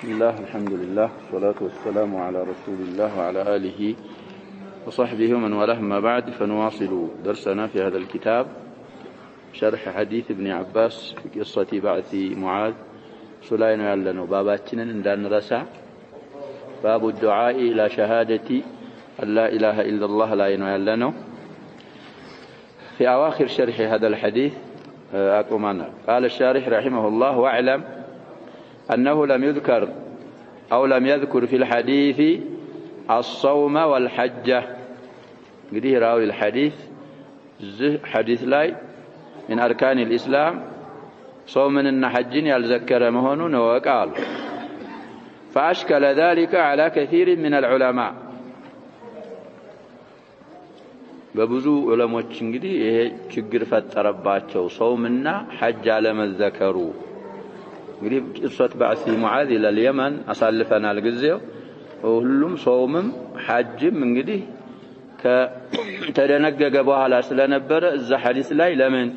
بسم الله الحمد لله والصلاة والسلام على رسول الله وعلى آله وصحبه ومن والاه ما بعد فنواصل درسنا في هذا الكتاب شرح حديث ابن عباس في قصة بعث معاذ سلاين يعلن باباتنا عندنا رسع باب الدعاء إلى شهادة أن لا إله إلا الله لا يعلنه في أواخر شرح هذا الحديث أقومنا قال الشارح رحمه الله واعلم أنه لم يذكر أو لم يذكر في الحديث الصوم والحجة قديه راوي الحديث حديث لاي من أركان الإسلام صوم النحج يذكر مهون وقال فأشكل ذلك على كثير من العلماء በብዙ ዑለሞች እንግዲህ ይሄ ችግር ፈጠረባቸው ጾምና ሐጅ አለመዘከሩ እንግዲህ ቂሶት ባዕሲ ሙዓዝ ኢላ اليمن አሳልፈናል ጊዜው ሁሉም ጾምም ሐጅም እንግዲህ ከተደነገገ በኋላ ስለነበረ እዛ ሐዲስ ላይ ለምን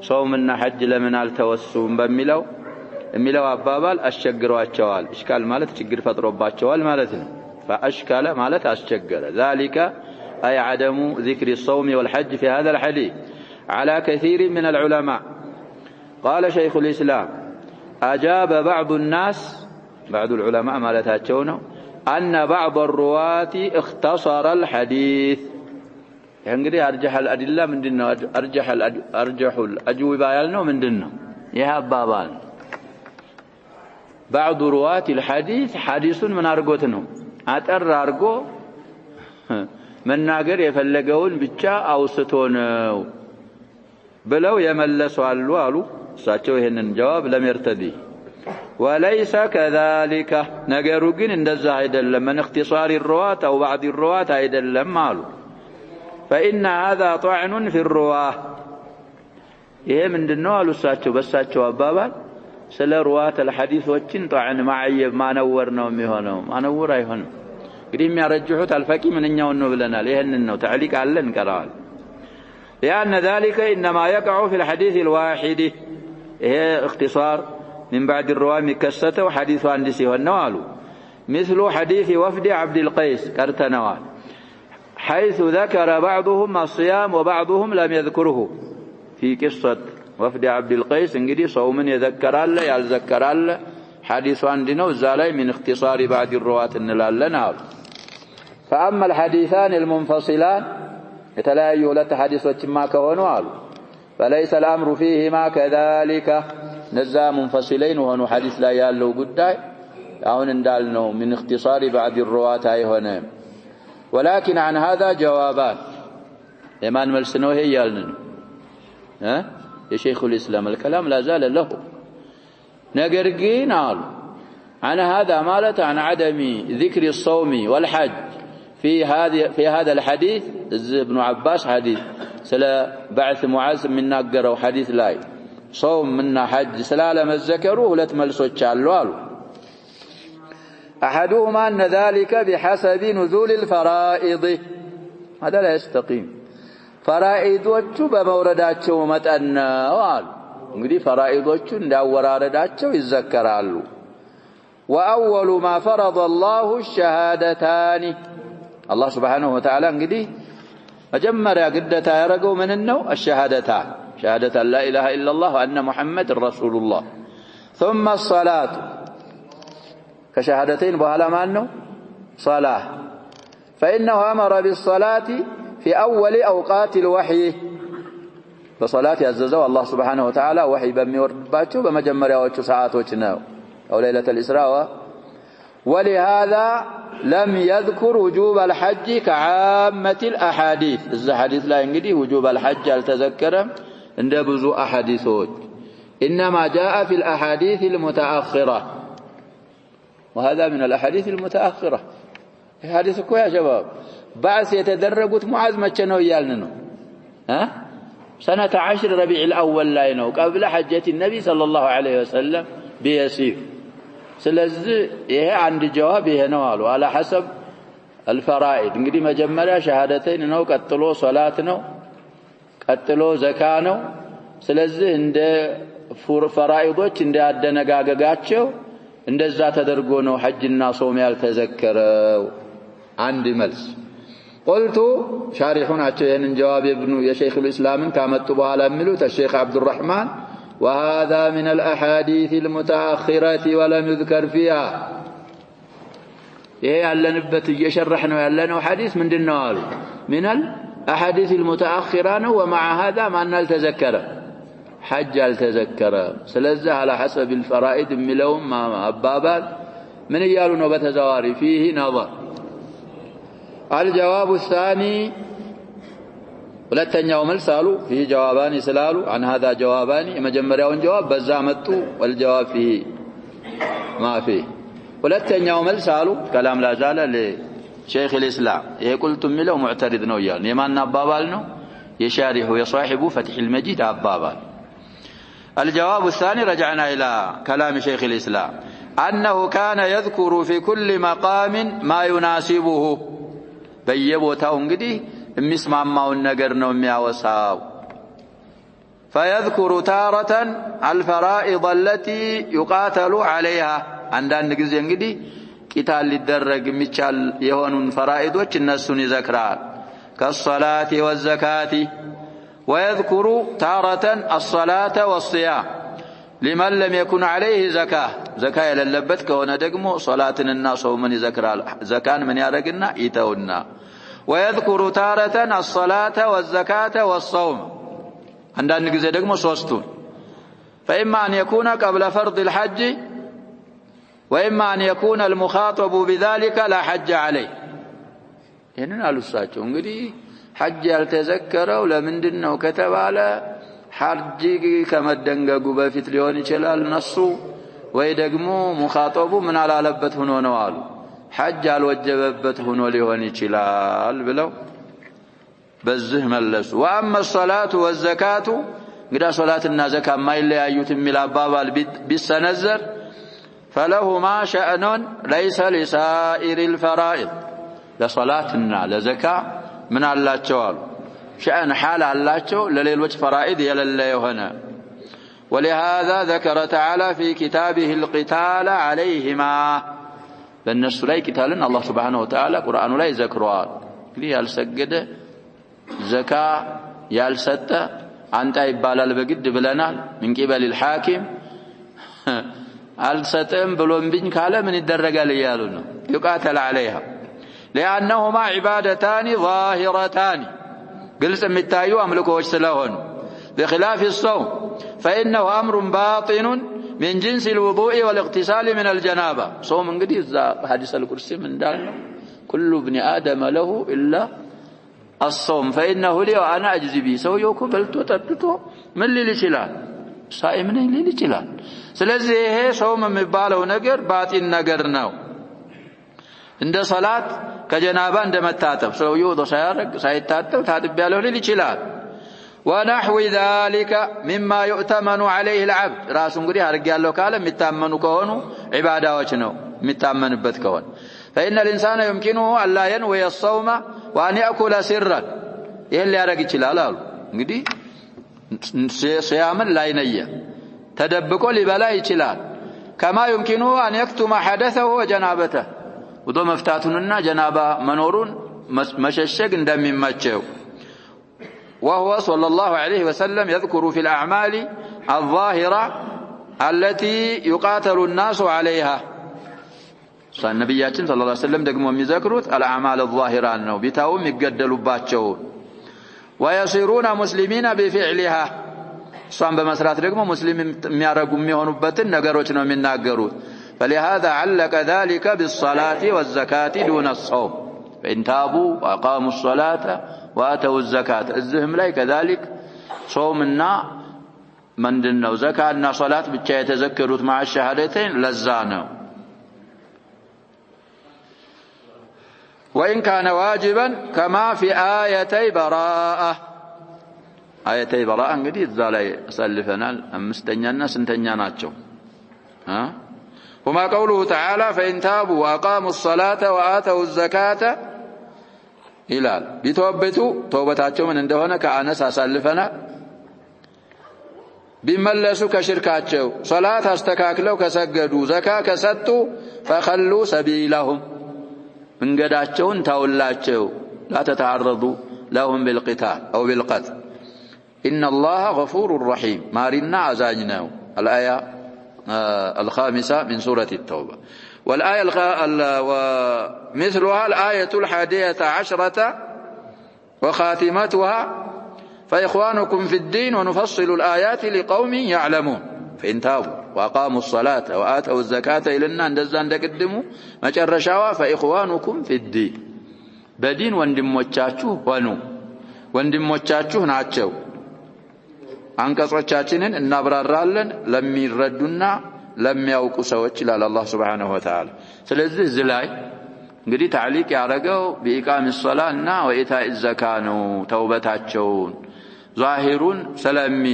ጾምና ሐጅ ለምን አልተወሱም በሚለው አባባል አስቸግሯቸዋል እስካል ማለት ችግር ፈጥሮባቸዋል ማለት ነው فاشكل ማለት አስቸገረ ذلك أي عدم ذكر الصوم والحج في هذا الحديث على كثير من العلماء قال شيخ الإسلام أجاب بعض الناس بعض العلماء ما لتاتشونه أن بعض الرواة اختصر الحديث يعني أرجح الأدلة من دينه أرجح الأجوبة يلنه من دينه يا بابان بعض رواة الحديث حديث من أرجوتهم أتر أرجو መናገር የፈለገውን ብቻ አውስቶ ነው ብለው የመለሱ አሉ እሳቸው ይሄንን ጀዋብ ለመርተዲ وليس كذلك ነገሩ ግን እንደዛ አይደለም من اختصار الرواة او بعض الرواة አይደለም አሉ فإن هذا طعن في الرواه ይሄ ምንድነው አሉ እሳቸው በእሳቸው አባባል ስለ ሩዋት الحديثዎችን طعن ማዕየብ ማነወር ነው የሚሆነው ማነወር አይሆንም قريم يرجحوت الفقيه من نياو انه بلنا لهن تعليق علن قرال لأن ذلك إنما يقع في الحديث الواحد هي اختصار من بعد الرواه مكسته وحديث عندسي والنوال مثل حديث وفد عبد القيس كرتنوال حيث ذكر بعضهم الصيام وبعضهم لم يذكره في قصة وفد عبد القيس انقدي صوم يذكر الله يذكر الله حديث عندنا وزالي من اختصار بعد الرواة النلالنا فأما الحديثان المنفصلان يتلاقي ولت حديث ما كهونوال فليس الأمر فيهما كذلك نزا منفصلين وهو حديث لا يالو قداي أو ندالنو من اختصار بعد الرواة هنا ولكن عن هذا جوابان لمن ملسنوه يالنو يا شيخ الإسلام الكلام لا زال له نقرقين عن هذا مالت عن عدم ذكر الصوم والحج في هذا الحديث ابن عباس حديث سلا بعث معاذ من نقروا حديث لاي صوم منا حج سلالم الذكروا ولا تملسوا قالوا أحدهما أن ذلك بحسب نزول الفرائض هذا لا يستقيم فرائض وجب مورداتهم متأنى እንግዲህ ፈራኢዶቹ እንዳወራረዳቸው ይዘከራሉ وأول ما فرض الله الشهادتان الله سبحانه وتعالى እንግዲህ መጀመሪያ ግዴታ ያረገው ምንነው الشهادتان شهادة لا إله إلا الله وأن محمد رسول الله ثم الصلاة كشهادتين بهلا مانو صلاة فإنه أمر بالصلاة في أول أوقات الوحي بصلاة يعززوا الله سبحانه وتعالى وحي بميوردباچو بمجمرياوچو ساعاتوچ نو او ليلة الإسراء ولهذا لم يذكر وجوب الحج كعامة الأحاديث الحديث لا انغدي وجوب الحج التذكر عند بزو أحاديثوች إنما جاء في الأحاديث المتأخرة وهذا من الأحاديث المتأخرة حديثكو يا شباب بعث يتدرجت معاذ مچ ነው ይያልን ነው سنة 10 ربيع الأول لاينو قبل حجة النبي صلى الله عليه وسلم بيسير سلازي ይሄ አንድ ጀዋብ ይሄ ነው አሉ على حسب الفرائض እንግዲህ መጀመሪያ ሸሃደተን ነው ቀጥሎ ሶላት ነው ቀጥሎ ዘካ ነው ስለዚህ እንደ ፈራኢዶች እንደ አደነጋገጋቸው እንደዛ ተደርጎ ነው ሐጅና ጾም ያልተዘከረው አንድ መልስ قلت شارحون عشان جواب ابن يا شيخ الإسلام كامت بحال أملوت الشيخ عبد الرحمن وهذا من الأحاديث المتأخرة ولم يذكر فيها إيه على نبت يشرحنا على حديث من دنوال من الأحاديث المتأخرة ومع هذا ما نلتذكر حج التذكر سلزة على حسب الفرائد ملوم ما أبابات من يالون وبتزواري فيه نظر الجواب الثاني ولتنياو ملسالو فيه جوابان سلالو عن هذا جوابان مجمرياون جواب بزامتو والجواب فيه ما فيه ولتنياو ملسالو كلام لا زال لشيخ الإسلام إيه قلتم له معترض نو يال يمان أبابال نو يشارح ويصاحب فتح المجيد أبابال الجواب الثاني رجعنا إلى كلام شيخ الإسلام أنه كان يذكر في كل مقام ما يناسبه بيبوتاو እንግዲህ የሚስማማውን ነገር ነው የሚያወሳው فيذكر تارة الفرائض التي يقاتل عليها አንዳንድ ጊዜ እንግዲህ ቂታል ሊደረግ የሚቻል የሆኑን ፈራኢዶች እነሱን ይዘክራል كالصلاة والزكاة ويذكر تارة الصلاة والصيام لمن لم يكن عليه زكاة للبت كونه دغمو صلاتنا صومن يذكرال زكان من يارغنا يتونا ويذكر تارة الصلاة والزكاة والصوم عندنا غزي دغمو سوستون فإما أن يكون قبل فرض الحج وإما أن يكون المخاطب بذلك لا حج عليه هنا قالوا ساچو እንግዲህ حج ያልተዘከረው ለምንድነው ከተባለ حج ከመደንገጉ በፊት ሊሆን ይችላል ነሱ ወይ ደግሞ ሙኻጠቡ ምን አላለበት ሆኖ ነው አሉ حج አልወጀበበት ሆኖ ሊሆን ይችላል ብለው በዚህ መለሱ وأما الصلاة والزكاة እንግዲህ ሶላትና ዘካ ማይለያዩት የሚል አባባል ቢሰነዘር فلهما شأن ليس لسائر الفرائض لصلاتنا لزكاة من አላቸው አሉ شأن حال አላቸው ለሌሎች فرائض የሌለ የሆነ ولهذا ذكر تعالى في كتابه القتال عليهما በእነሱ ላይ ቂታልን አላህ Subhanahu Wa Ta'ala ቁርአኑ ላይ ዘክሯል እንግዲህ ያልሰገደ ዘካ ያልሰጠ አንተ ይባላል በግድ ብለናል من قبل الحاكم አልሰጠም ብሎምብኝ ካለ ምን ይደረጋል ይያሉ ነው يقاتل عليها لأنهما عبادتان ظاهرتان قلت متايو أملكوش سلاهن بخلاف الصوم فإنه أمر باطن من جنس الوضوء والاغتسال من الجنابة صوم انقدي حديث الكرسي من دالنا كل ابن آدم له إلا الصوم فإنه لي وأنا أجزي به سويوكو بلتو تبتو من لي لشلال صائمني لي لشلال سلزيه صوم مبالو نقر باطن نقر ناو عند صلاة كجنابة عند متاتب سويو دو سيارك سيتاتب تاتب بيالو لي لشلال ونحو ذلك مما يؤتمن عليه العبد راسون غري هرغيالو قال متامنو كهونو عباداوچ نو متامنبت كهون فإن الإنسان يمكنه ألا ينوي الصوم وأن يأكل سرا يهل يارق يچلال አሉ እንግዲህ صيامን ላይነየ ተደብቆ ሊበላ ይችላል كما يمكنه أن يكتم حدثه وجنابته ወዶ መፍታቱንና ጀናባ መኖሩን መሸሸግ እንደሚመቸው وهو صلى الله عليه وسلم يذكر في الأعمال الظاهرة التي يقاتل الناس عليها النبياتين صلى الله عليه وسلم دقموا يذكروا الأعمال الظاهرة أنه بتاهم يقدلوا باتشون ويصيرون مسلمين بفعلها صام بمسرات دقموا مسلمين ميارقوا ميهونوا باتن نقروتنا من ناقروا فلهذا علق ذلك بالصلاة والزكاة دون الصوم فإن تابوا وأقاموا الصلاة وآتوا الزكاة الزهم لا كذلك صومنا من دنا وزكاة صلاة بتشا يتذكروا مع الشهادتين لزانا وإن كان واجبا كما في آيتي براءة آيتي براءة قديد ذالي أسألفنا أمستنيانا سنتنياناتشو وما قوله تعالى فإن تابوا وأقاموا الصلاة وآتوا الزكاة ይላል ቢተወበቱ ተውበታቸው ምን እንደሆነ ከአነስ አሳልፈና بملسوا كشركاتشو صلاة استكاكلوا كسجدوا زكاة كسدوا فخلوا سبيلهم من قداتشون تولاتشو لا تتعرضوا لهم بالقتال أو بالقتل إن الله غفور رحيم مارنا عزاجناه الآية 5 من سورة التوبة والآية ومثلها الآية 11 وخاتمتها فإخوانكم في الدين ونفصل الآيات لقوم يعلمون فإن تابوا وأقاموا الصلاة وآتوا الزكاة إلنا اندزان دقدموا ما جرشوا فإخوانكم في الدين بدين وندموچاچو ሆኑ ወንድሞቻችሁ ናቸው አንቀጾቻችንን እናብራራለን ለሚረዱና ለሚያውቁ ሰዎች ይላል አላህ Subhanahu Wa Ta'ala ስለዚህ እዚህ ላይ እንግዲህ ታዕሊቅ ያረጋው በኢቃም الصلاةና ወኢታኢ الزكاة ነው ተውበታቸውን ዛሂሩን ሰለሚ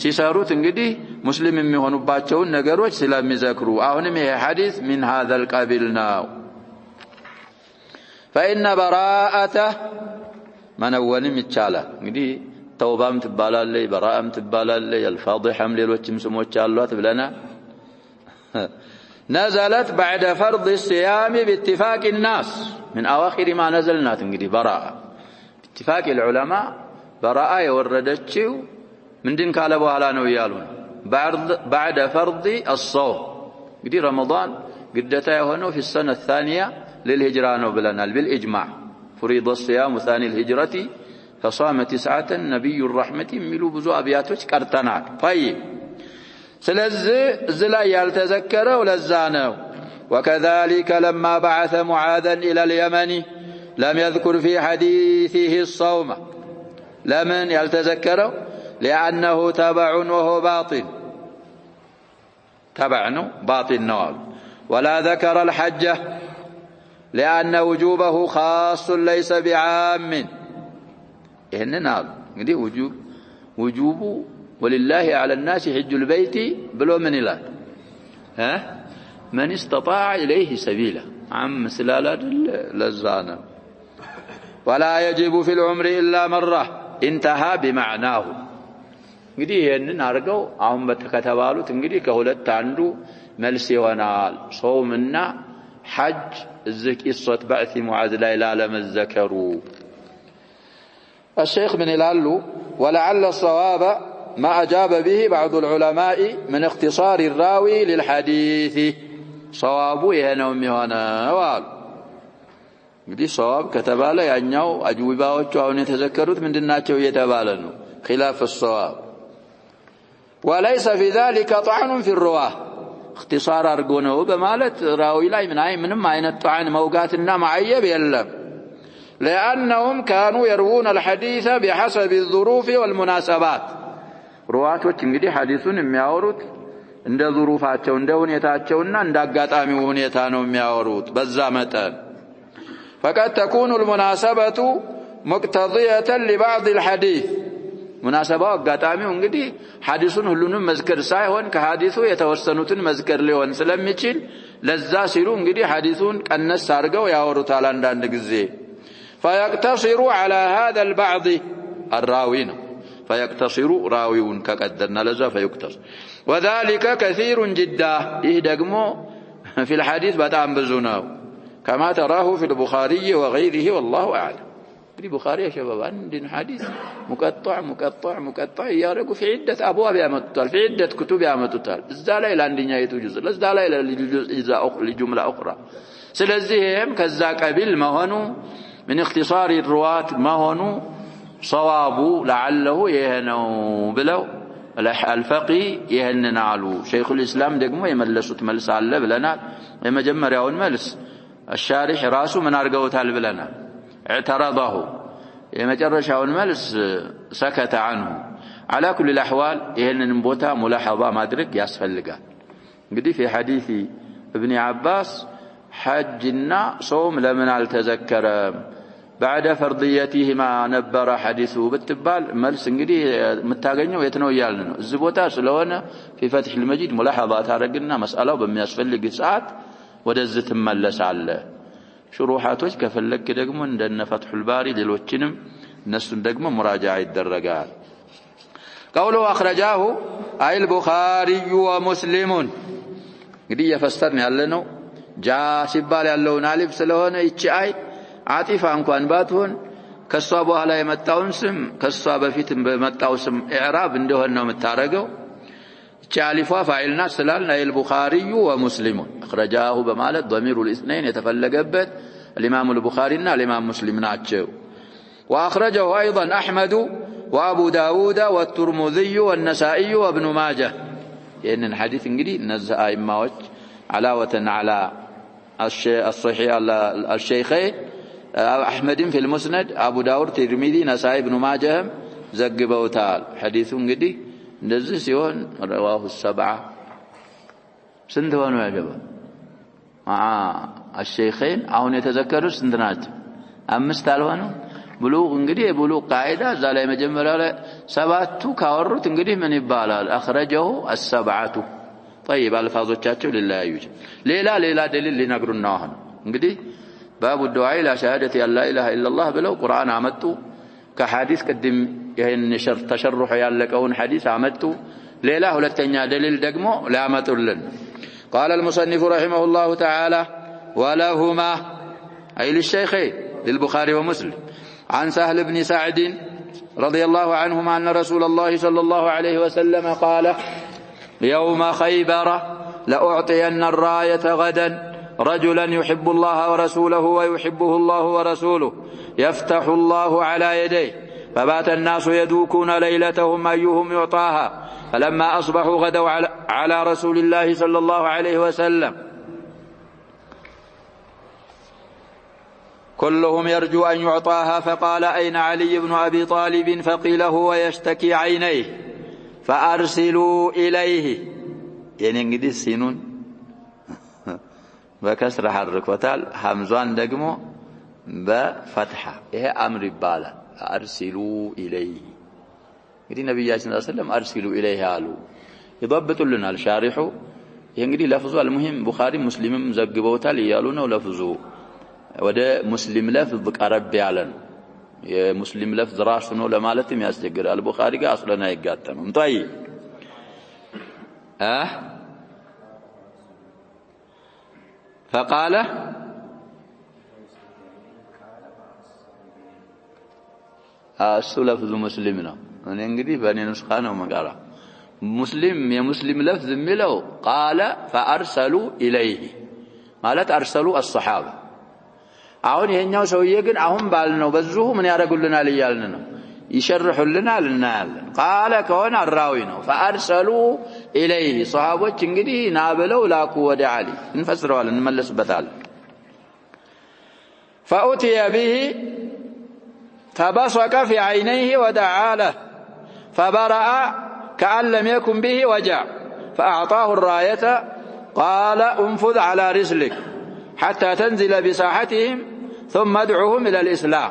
ሲሰሩት እንግዲህ ሙስሊም የሚሆኑባቸው ነገሮች ስለሚዘክሩ አሁንም ይሄ ሐዲስ من هذا القبيل ነው فإن براءته من أولم يتشالا እንግዲህ ተውባም ትባላለች በራአም ትባላለች الفاضحም ሌሎችም ስሞች አሏት ብለና نزلت بعد فرض الصيام باتفاق الناس من أواخر ما نزلنات እንግዲህ براءة باتفاق العلماء براءة የወረደችው ምንድን ካለ በኋላ ነው ይያሉን بعد فرض الصوم እንግዲህ رمضان ግዴታ የሆነው في السنة الثانية للهجرة بلنا بالإجماع فريض الصيام ثاني الهجرة فصام 9 نبي الرحمة ملو بزو أبياتوش كارتناك طيب سلزي زلا يالتذكره ولزانه وكذلك لما بعث معاذا إلى اليمن لم يذكر في حديثه الصوم لمن يالتذكره لأنه تبع وهو باطل تبعنه باطل نوال ولا ذكر الحجة لأن وجوبه خاص ليس بعام إننا نقول وجوب ولله على الناس حج البيت بلو من الله من استطاع إليه سبيلا عم سلالة لزانا ولا يجب في العمر إلا مرة انتهى بمعناه እንግዲህ ይሄንን አርገው አሁን በተከተባሉት እንግዲህ ከሁለት አንዱ መልስ ይሆናል ጾምና ሐጅ እዚህ ቂሶት بعث ሙዓዝ ላይ ላለመዘከሩ الشيخ من يلالو ولعل الصواب ما أجاب به بعض العلماء من اختصار الراوي للحديث صوابه يهنو ميهانا وقال እንግዲህ صواب ከተባለ ያኛው አጅዊባዎቹ አሁን የተዘከሩት ምንድናቸው እየተባለ ነው خلاف الصواب وليس في ذلك طعن في الرواه اختصار ارغونه بمالت راوي لا ምንም አይነት طعن موقاتنا معيب يلم لانهم كانوا يروون الحديث بحسب الظروف والمناسبات رواتዎች እንግዲህ ሐዲሱን የሚያወሩት እንደ ظروفاቸው እንደ ሁኔታቸውና እንደ አጋጣሚው ሁኔታ ነው የሚያወሩት በዛ መጠን فقد تكون المناسبة مقتضية لبعض الحديث مناسبة አጋጣሚው እንግዲህ ሐዲሱን ሁሉንም መዝከር ሳይሆን ከሐዲሱ የተወሰኑትን መዝከር ሊሆን ስለሚችል ለዛ ሲሉ እንግዲህ ሐዲሱን ቀነስ አድርገው ያወሩታል አንዳንድ ጊዜ فيقتصر على هذا البعض الراوين فيقتصر راويون كقدرنا لذا فيقتصر وذلك كثير جدا ይህ ደግሞ في الحديث በጣም ብዙ ነው كما تراه في البخاري وغيره والله أعلم البخاري يا شباب عندنا حديث مقطع يارجو في عدة أبواب يامتوتال في عدة كتب يامتوتال الزالة إلى عندنا يتوجز الزالة إلى لجملة أخرى سلزهم كذاك قبل ما هنو من اختصار الرواة ما هنو صوابه لعله يهنو بلو الفقي يهننا علو شيخ الإسلام دقمو يملسوا تملس على بلنا لما جمر ياون ملس الشارح راسه من أرقوتال بلنا اعترضه يمجرشون ملس سكت عنه على كل الأحوال يهنن بوتا ملاحظة ما أدرك يسفلقا قد في حديث ابن عباس حجنا صوم لمن التذكر بعد فرضيتهما نبر حديثه بالتبال ملس انقدي متاقنه ويتنويالنا الزبوتا سلونا في فتح المجيد ملاحظات هرقنا مسألة بمياسفلق ساعات ودزت ملس على شروحاتوች ከፈለክ ደግሞ እንደነ فتح الباري ሌሎችንም እነሱን ደግሞ مراجعه ይደረጋል قوله اخرجاه أي البخاري ومسلم قدي يفسرني على جاء سبال اللون ألف سلون إتشاي عاطفة أنكوان باتون كالصواب على يمتاون سم كالصواب فيت بمتاو سم إعراب عنده أنهم التارجو إتشالفوا فاعلنا سلالنا البخاري ومسلم أخرجاه بمالة ضمير الاثنين يتفلق بيت الإمام البخاري الإمام مسلم ناتشو وأخرجه أيضا أحمد وأبو داود والترمذي والنسائي وابن ماجه لأن الحديث انجدي نزه أئمة علاوة على الصحيح الشيخين أحمد في المسند أبو داود الترمذي نسائي ابن ماجه زقبوا تعال حديث انجدي نزه سيون رواه السبعة سندوان واجبا مع الشيخين أو يتذكروا سندنات أمس تعالوا بلوغ انجدي بلوغ قاعدة زالي مجمّر على سبعة كاورت انجدي من يبالال أخرجه السبعة طيب الفاظو تشاتشو لله يوجد ليلا دليل لنقرناهن انجدي باب الدعاء إلى شهادة أن لا إله إلا الله بلو قرآن عمدتو كحديث قدم يهن تشرح يالكون حديث عمدتو ليلا هلتنيا دليل دقمو لا عمدتلن قال المصنف رحمه الله تعالى ولهما أي للشيخين للبخاري ومسلم عن سهل بن سعد رضي الله عنهما أن رسول الله صلى الله عليه وسلم قال يوم خيبر لأعطين الراية غدا رجلا يحب الله ورسوله ويحبه الله ورسوله يفتح الله على يديه فبات الناس يدوكون ليلتهم أيهم يعطاها فلما أصبحوا غدوا على رسول الله صلى الله عليه وسلم كلهم يرجو أن يعطاها فقال أين علي بن أبي طالب فقيل هو يشتكي عينيه فأرسلوا إليه يعني انجدي السينون بكسر حرك وتال حمزان دقمو بفتحة إيه أمر بالا أرسلوا إليه يدي النبي صلى الله عليه وسلم أرسلوا إليه قالوا يضبط لنا الشارح ينجدي لفظه المهم بخاري مسلم مزقبوتال يالون ولفظه وده مسلم لفظ قرب يعلن مسلم لفظ راسنو لمالتم يستقر البخاري اصلا يقاتم طيب فقال لفظ مسلمنا انا انجدي بني نسخانه مقاله مسلم يا مسلم لفظ ملو قال فارسلوا اليه مالت ارسلوا الصحابه አሁን ይሄኛው ሰውዬ ግን አሁን ባልነው በዙሁ ምን ያደርጉልናል ይያልን ነው ይሸርሑልናል እናያለን ቃለ ከሆነ አራዊ ነው فارسلوا اليه صحابዎች እንግዲህ ናበለው ላኩ ወደ አሊ እንፈስረዋለን እንመለስበታለን فأتي به فبصق في عينيه ودعا له فبرأ كأن لم يكن به وجع فأعطاه الراية قال انفذ على رسلك حتى تنزل بساحتهم ثم ادعوهم إلى الإسلام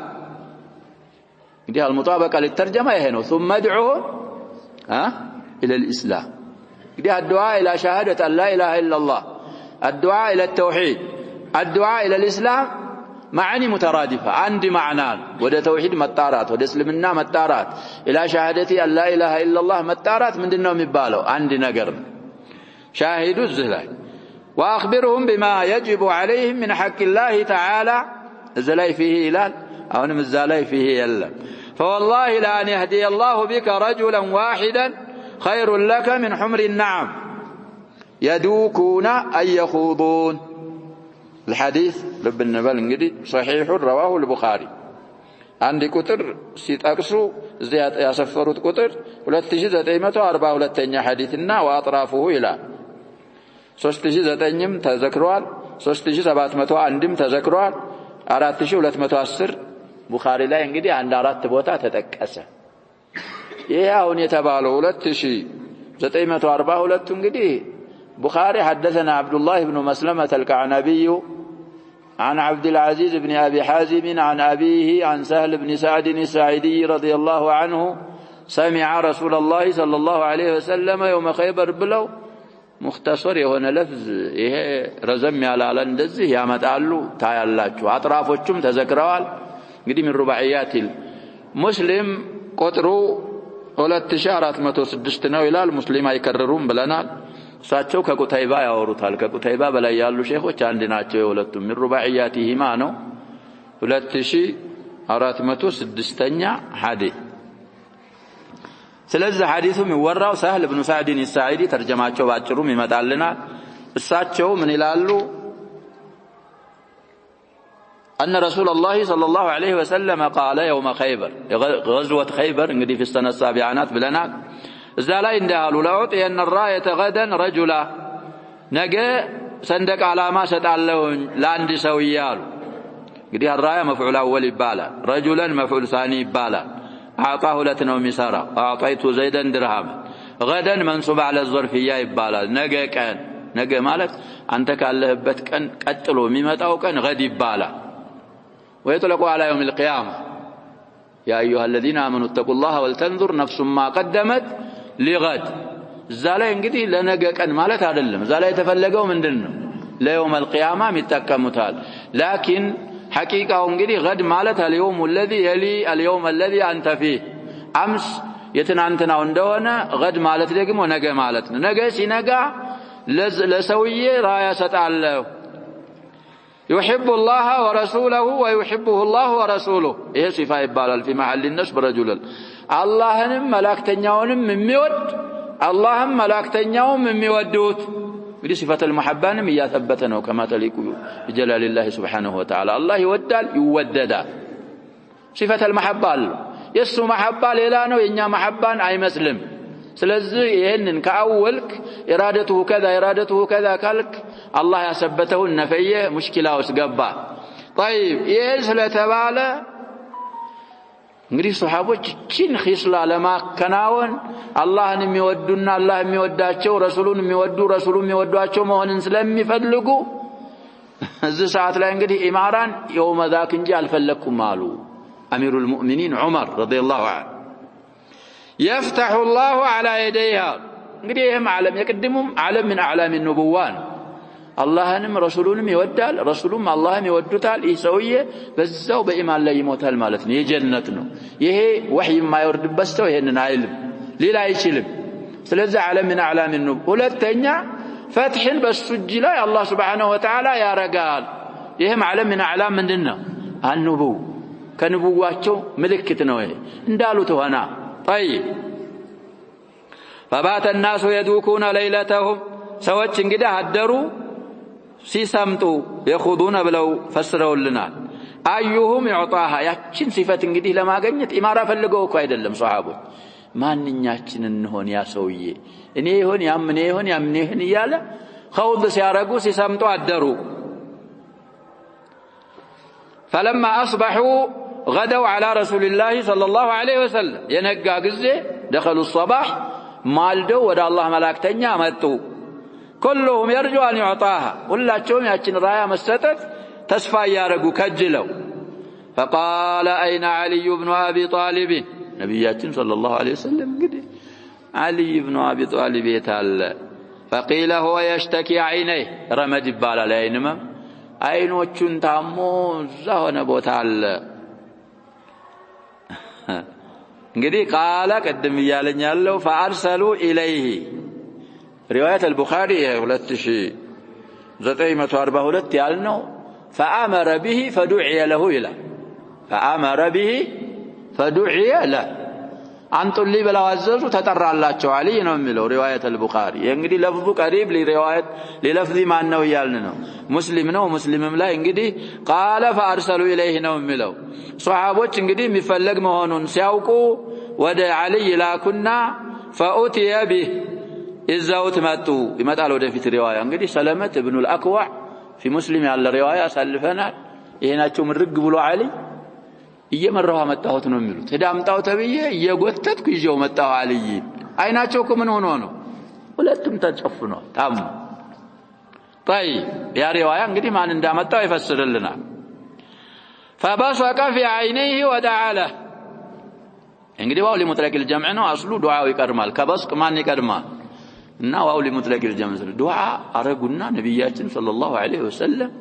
دي المطابقة للترجمة هنا ثم ادعوهم إلى الإسلام دي الدعاء إلى شهادة أن لا إله إلا الله الدعاء إلى التوحيد الدعاء إلى الإسلام معاني مترادفة عندي معنان وده توحيد مطارات وده اسلمنا مطارات إلى شهادة أن لا إله إلا الله مطارات من دينهم يبالوا عندي نقر شاهدوا الزهلاء وأخبرهم بما يجب عليهم من حق الله تعالى الزلاي فيه إلال أو نمزالاي فيه يلا فوالله لأن يهدي الله بك رجلا واحدا خير لك من حمر النعم يدوكون أن يخوضون الحديث لب النبال انجدي صحيح رواه البخاري عندي كتر سيت أكسو زيادة يسفروا كتر 2942 حديثنا وأطرافه إلى 39ም ተዘክሯል 3701ም ተዘክሯል 4210 ቡኻሪ ላይ እንግዲህ አንድ አራት ቦታ ተጠቀሰ ይሄ አሁን የተባለው 2942 እንግዲህ ቡኻሪ حدثنا عبد الله بن مسلمة الكعنبي عن عبد العزيز بن أبي حازم عن أبيه عن سهل بن سعد الساعدي رضي الله عنه سمع رسول الله صلى الله عليه وسلم يوم خيبر بلو مختصر የሆነ ለፍዝ ይሄ ረዘም ያላለ እንደዚህ ያመጣሉ ታያላችሁ አጥራፎቹም ተዘክረዋል እንግዲህ من رباعيات مسلم ቁጥሩ 2406 ነው ይላል ሙስሊም አይከረሩም ብለናል እሳቸው ከቁተይባ ያወሩታል ከቁተይባ በላይ ያሉ ሼኾች አንድ ናቸው የሁለቱም من رباعياتهما ነው 2406ኛ ሐዲስ ስለዚህ ሐዲሱ የሚወራው ሳህል ኢብኑ ሰዕድ الساعدي ተርጀማቸው ባጭሩም ይመጣልናል እሳቸው ምን ይላሉ أن رسول الله صلى الله عليه وسلم قال يوم خيبر غزوة خيبر እንግዲህ في السنة السابعة ብለናል እዛ ላይ እንዳሉ ለውጥየን الراية غدا رجلا ነገ ሰንደቅ ዓላማ ሰጣለሁ ለአንድ ሰው ይያሉ እንግዲህ الراية مفعول اول ይባላል رجلا مفعول ثاني ይባላል اعطاه ለተነው የሚሰራ اعطيت زيدا درهم غدا منصوب على الظرفية ይባላል ነገ ቀን ነገ ማለት አንተ ካለህበት ቀን ቀጥሎ የሚመጣው ቀን غد ይባላል ويطلق على يوم القيامة يا أيها الذين آمنوا اتقوا الله ولتنظر نفس ما قدمت لغد زالي እንግዲህ ለነገ ቀን ማለት አይደለም ዛላ የተፈለገው ምንድነው ለيوم القيامة የሚጠቀሙታል لكن حقيقة እንግዲህ غد ማለት اليوم الذي يلي اليوم الذي أنت فيه أمس የትናንትናው እንደሆነ غد ማለት ደግሞ ነገ ማለት ነው ነገ ሲነጋ ለሰውዬ ራያ ሰጣለሁ يحب الله ورسوله ويحبه الله ورسوله ايه صفه يبالال في محل النصب رجلا اللهንም መላእክተኛውንም የሚወድ اللهم መላእክተኛውም የሚወዱት እንግዲህ صفه المحبه እያተበተ ነው كما تليق بجلال الله سبحانه وتعالى الله ይወዳል ይወደዳል صفه المحبه የሱ محبه ሌላ ነው የኛ محبان አይመስልም ስለዚህ ይሄንን ከአወልክ ኢራደቱ ከዛ ካልክ الله ያሰበተው ነፈየ ሙሽኪላ ውስጥ ገባ طيب ይሄ ስለተባለ እንግዲህ ሱሐቦች ቺን ኺስላ ለማከናወን አላህን የሚወዱና አላህ የሚወዳቸው ረሱሉን የሚወዱ ረሱሉ የሚወዷቸው መሆንን ስለሚፈልጉ እዚህ ሰዓት ላይ እንግዲህ ኢማራን የውመ ዛክ እንጂ አልፈለኩም አሉ አሚሩል ሙእሚኒን ዑመር ረዲየላሁ ዐንሁ يفتح الله على يديها እንግዲህ ይሄም ዓለም የቀድሙም ዓለም من اعلام النبوة አላህንም ረሱሉንም ይወዳል ረሱሉም አላህም ይወዱታል ይህ ሰውዬ በዛው በኢማን ላይ ይሞታል ማለት ነው የጀነት ነው ይሄ ወህይ የማይወርድበት ሰው ይሄንን አይልም ሌላ አይችልም ስለዚህ ዓለም من اعلام النبوة ሁለተኛ ፈትህን በሱጅ ላይ አላህ Subhanahu Wa Ta'ala ያረጋል ይሄም ዓለም من اعلام ምንድነው አንቡው ከንቡዋቸው ምልክት ነው ይሄ እንዳሉት ሆና طيب فبات الناس يدوكون ليلتهم ሰዎች እንግዲህ አደሩ ሲሰምጡ يخوضون ብለው ፈስረውልናል አዩሁም يعطاها ያችን ሲፈት እንግዲህ ለማግኘት ኢማራ ፈልገው እኮ አይደለም ሱሐቦች ማንኛችን እንሆን ያ ሰውዬ እኔ ይሆን ያምኔ ይሆን ይያለ خوض ሲያረጉ ሲሰምጡ አደሩ فلما اصبحوا غدوا على رسول الله صلى الله عليه وسلم ينقى غزه دخلوا الصباح مالدوا ود الله ملائكتኛ መጡ كلهم يرجو ان يعطاها ሁላቸውም ያችን ራያ መስጠት ተስፋ ያረጉ ከጅለው فقال اين علي بن ابي طالب ነብያችን صلى الله عليه وسلم እንግዲህ علي بن ابي طالب የታለ فقيل هو يشتكي عينيه رمد ይባላል አይንመም አይኖቹን ታሞ እዛ ሆነ ቦታ አለ እንግዲህ ቃለ ቀደም ይያለኝ ያለው فارسلوا اليه روايه البخاري 2942 ያልነው فامر به فدعي له الى فامر به فدعي له አንጡሊ ብለው አዘዙ ተጠራላቸው አሊ ነው የሚለው روايه البخاري እንግዲህ ለፍዙ ቀሪብ ለሪዋየት ለለፍዚ ማን ነው ያልን ነው ሙስሊምም ላይ እንግዲህ ቃለ فارسلوا اليه ነው የሚለው ሱሐቦች እንግዲህ የሚፈለግ መሆኑን ሲያውቁ ወደ አሊ ላኩና فأتي به እዛውት መጡ ይመጣል ወደፊት ሪዋያ እንግዲህ ሰለመት ኢብኑ አልአክዋ في مسلم ያለ ሪዋያ አሳልፈናል ይሄናቸው ምርግ ብሎ አሊ እየመራው አመጣሁት ነው የሚሉት ሄዳምጣው ተብዬ እየጎተትኩ ይዤው መጣሁ አልይ አይናቸው ምን ሆኖ ነው ሁለቱም ተጨፍኖ ታም طيب ያ ሪዋያ እንግዲህ ማን እንዳመጣው ይፈስርልናል فبصق في عينيه ودعا له እንግዲህ ዋው لمطلق الجمع ነው አስሉ ዱዓው ይቀርማል ከበስቅ ማን ይቀርማል እና ዋው لمطلق الجمع ዱዓ አረጉና ነብያችን ሰለላሁ ዐለይሂ ወሰለም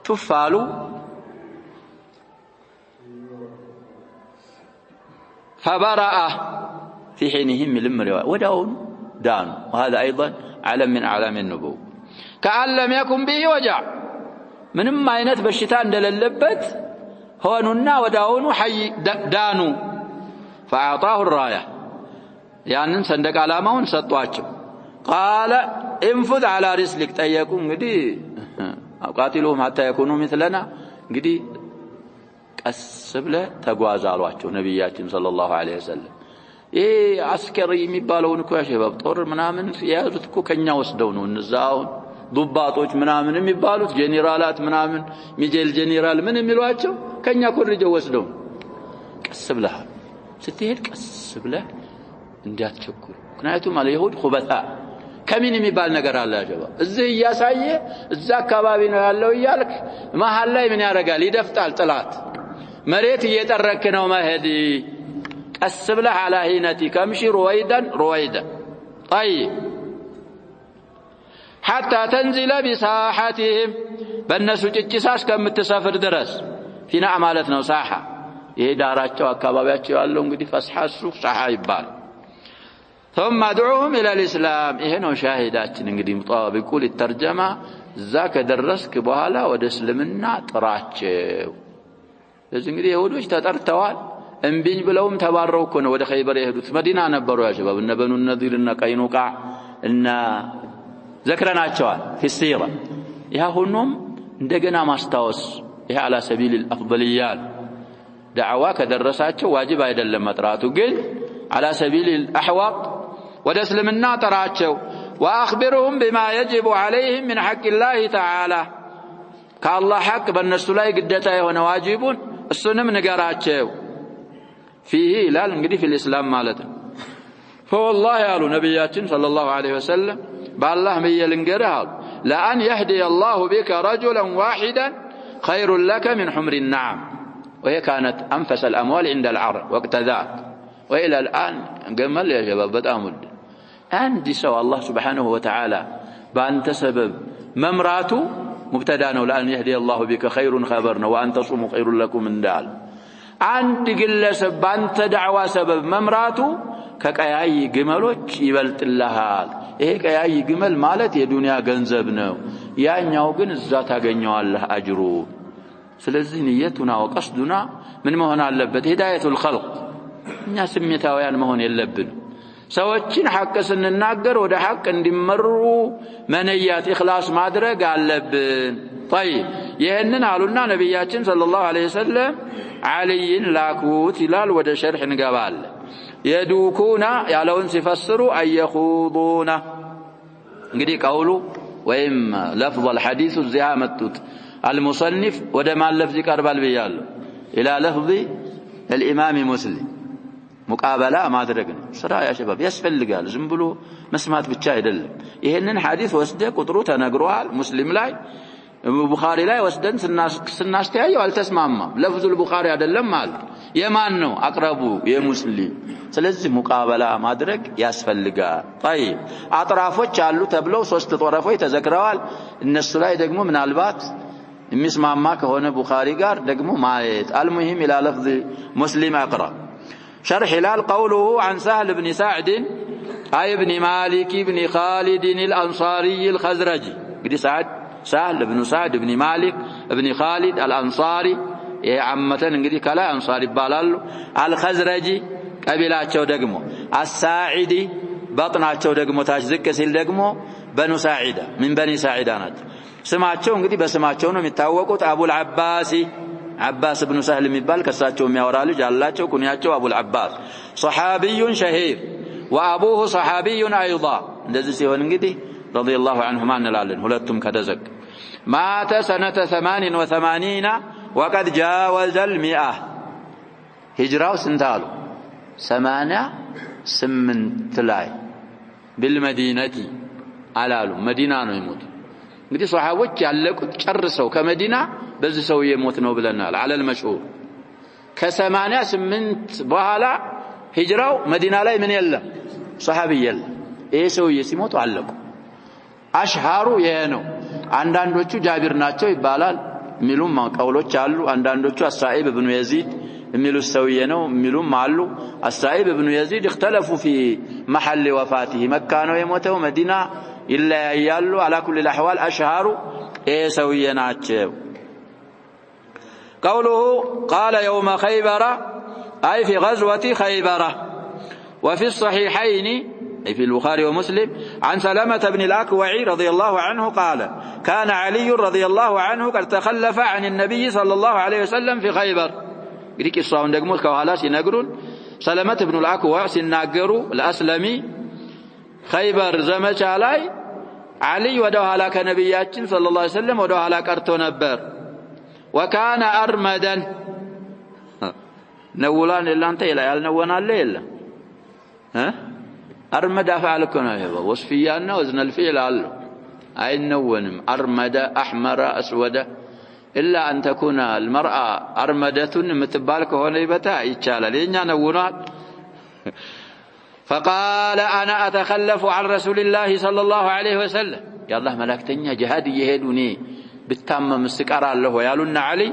تفعلوا فبرأ في حينهم من الرواية وداون دان وهذا أيضا علم من أعلام النبوة كأن لم يكن به وجع من ما ينت بالشتان دللبت هوننا وداون حي دانوا فأعطاه الراية يعني صندق علامون سطواچو قال انفذ على رسلك تيكون እንግዲህ قاتلهم حتى يكونوا مثلنا እንግዲህ ቀስ ብለህ ተጓዝ አሏቸው ነብያችን ሰለላሁ ዐለይሂ ወሰለም ይሄ አስከሪ የሚባለውን እኮ ያሸባብ ጦር ምናምን ያዙት እኮ ከኛ ወስደው ነው እነዛው ዱባጦች ምናምን የሚባሉት ጄኔራላት ምናምን ሚጀል ጄኔራል ምን የሚሏቸው ከኛ ኮርጀው ወስደው ቀስ ብለህ ስትሄድ ቀስ ብለህ እንዲያትቸኩር ምክንያቱም አለ ይሁድ ኹበታ ከምን የሚባል ነገር አለ ያጀባ እዚህ ያሳየ እዛ አካባቢ ነው ያለው ይያልክ መሃል ላይ ምን ያረጋል ይደፍጣል ጥላት መሬት እየጠረክ ነው መሄድ ቀስ ብለህ على هينتي كمشي رويدا طيب حتى تنزل بساحتهم በእነሱ ጭጭሳስ ከምትሰፍር ድረስ ፊና ማለት ነው ሳሓ ይሄ ዳራቸው አካባቢያቸው ያለው እንግዲህ ፈስሐሱ ሳሓ ይባል ثم ادعوهم الى الاسلام ይሄ ነው ሻሂዳችን እንግዲህ ሙጣቢቁል ተርጀማ እዛ ከደረስክ በኋላ ወደ እስልምና ጥራቸው ስለዚህ እንግዲህ ይሁዶች ተጠርተዋል እንብኝ ብለውም ተባረው እኮ ነው ወደ ኸይበር የሄዱት መዲና ነበሩ ያ ሸባብ እነ በኑ ነዚር እና ቀይኑቃ እና ዘክረናቸዋል في السيره ያ ሆኖም እንደገና ማስታወስ ይሄ على سبيل الافضليات دعوه ከደረሳቸው ዋጅብ አይደለም መጥራቱ ግን على سبيل الاحوط ودسلمنا طراچو واخبرهم بما يجب عليهم من حق الله تعالى كالله حق بالناس لا يقدتا يهون واجبون السنم نقراچو فيه لا انغدي في الاسلام معناته فوالله قالوا نبياتنا صلى الله عليه وسلم بالله ميلنغره لا ان يهدي الله بك رجلا واحدا خير لك من حمر النعم وهي كانت انفس الاموال عند العرب وقت ذاك والى الان جمل يا شباب بتامل عندي سوى الله سبحانه وتعالى بانت سبب ممراته مبتدا ነው لان يهدي الله بك خير خبرنا وان تصوموا خير لكم من دال عند ግለሰብ ባንተ ዳዕዋ ሰበብ መምራቱ ከቀያይ ግመሎች ይበልጥልሃል ይሄ ቀያይ ግመል ማለት የዱንያ ገንዘብ ነው ያኛው ግን እዛ ታገኘዋለህ አጅሩ ስለዚህ ንየቱና ወቀስዱና ምን መሆን አለበት ሂዳየቱል ኸልቅ እኛ ስሜታውያን መሆን የለብን ሰዎችን ሐቅ ስንናገር ወደ ሐቅ እንዲመሩ መንያት ኢኽላስ ማድረግ አለብን طيب ይሄንን አሉና ነብያችን ሰለላሁ ዐለይሂ ወሰለም አልይን ላኩት ይላል ወደ ሸርህ እንገባል የዱኩና ያለውን ሲፈስሩ አይኹዱና እንግዲህ ቀውሉ ወይም لفظ الحديث እዚያ መጡት المصنف ወደ ማን ለፍዝ ይቀርባል ብያለሁ الى لفظ الامام مسلم ሙቃበላ ማድረግ ነው ስራ ያ ሸባብ ያስፈልጋል ዝም ብሎ መስማት ብቻ አይደለም ይሄንን ሐዲስ ወስደ ቁጥሩ ተነግሯል ሙስሊም ላይ ቡኻሪ ላይ ወስደን ስናስተያየው አልተስማማም ለፍዙል ቡኻሪ አይደለም ማለት የማን ነው አቅራቡ የሙስሊም ስለዚህ ሙቃበላ ማድረግ ያስፈልጋል طيب አጥራፎች አሉ ተብለው ሶስት ጦረፎች ተዘክረዋል እነሱ ላይ ደግሞ ምናልባት የሚስማማ ከሆነ ቡኻሪ ጋር ደግሞ ማየት المهم الى لفظ مسلم اقرا شرح هلال قوله عن سهل بن سعد اي ابن مالك بن خالد الانصاري الخزرجي قد سهل بن سعد بن مالك بن خالد الانصاري يا عمتن እንግዲህ ከላይ አንሳር ይባላሉ الخزرجي ቀቢላቸው ደግሞ الساعدي በጥናቸው ደግሞ ታች ዝቅ ሲል ደግሞ በኑ ሳዒዳ من بني ساعدة ናቸው ስማቸው እንግዲህ በስማቸው ነው የሚታወቁት አቡ العباسي عباس بن سهل የሚባል ከሳቸው የሚያወራ ልጅ አላቸው ኩንያቸው አቡ العباس صحابي شهير وابوه صحابي ايضا እንደዚህ ሲሆን እንግዲህ رضي الله عنهما እንላለን ሁለቱም ከደዘቅ مات سنة 88 وقد جاوز ال100 هجراው ስንት አሉ 88 ላይ بالمدينة አላሉ መዲና ነው ይሞት እንግዲህ ሷሃቦች ያለቁት ጨርሰው ከመዲና በዚህ ሰው የሞት ነው ብለናል على المشهور ከ88 በኋላ ሂጅራው መዲና ላይ ምን የለም ሷሃቢ የለም ይሄ ሰው ሲሞት አለቁ አሽሃሩ ይሄ ነው አንዳንዶቹ ጃቢር ናቸው ይባላል ሚሉም ቀውሎች አሉ አንዳንዶቹ አሳኢብ ኢብኑ የዚድ ميلو السوية ميلو معلو السائب ابن يزيد اختلفوا في محل وفاته مكة ويموته مدينة إلا يالو على كل الأحوال أشهر سوية ناتشو قوله قال يوم خيبر أي في غزوة خيبر وفي الصحيحين أي في البخاري ومسلم عن سلمة بن الأكوع رضي الله عنه قال كان علي رضي الله عنه قد تخلف عن النبي صلى الله عليه وسلم في خيبر قريك الصاون دقموت كوهالا سينقرون سلمة بن الأكوع سينقروا الأسلمي خيبر زمج علي علي ودوها لك نبياتين صلى الله عليه وسلم ودوها لك أرتو نبر وكان أرمدا نولان إلا أنت إلا يالنونا الليل ها أرمد أفعلكنا وصفيانا وزن الفيل الله أي نونم أرمد أحمر أسود إلا أن تكون المرأة أرمدة متبالك هونيبتا يتشال لينا نونات فقال أنا أتخلف عن رسول الله صلى الله عليه وسلم يا الله ملكتني جهادي يهدوني بالتامم استقرار الله يالون علي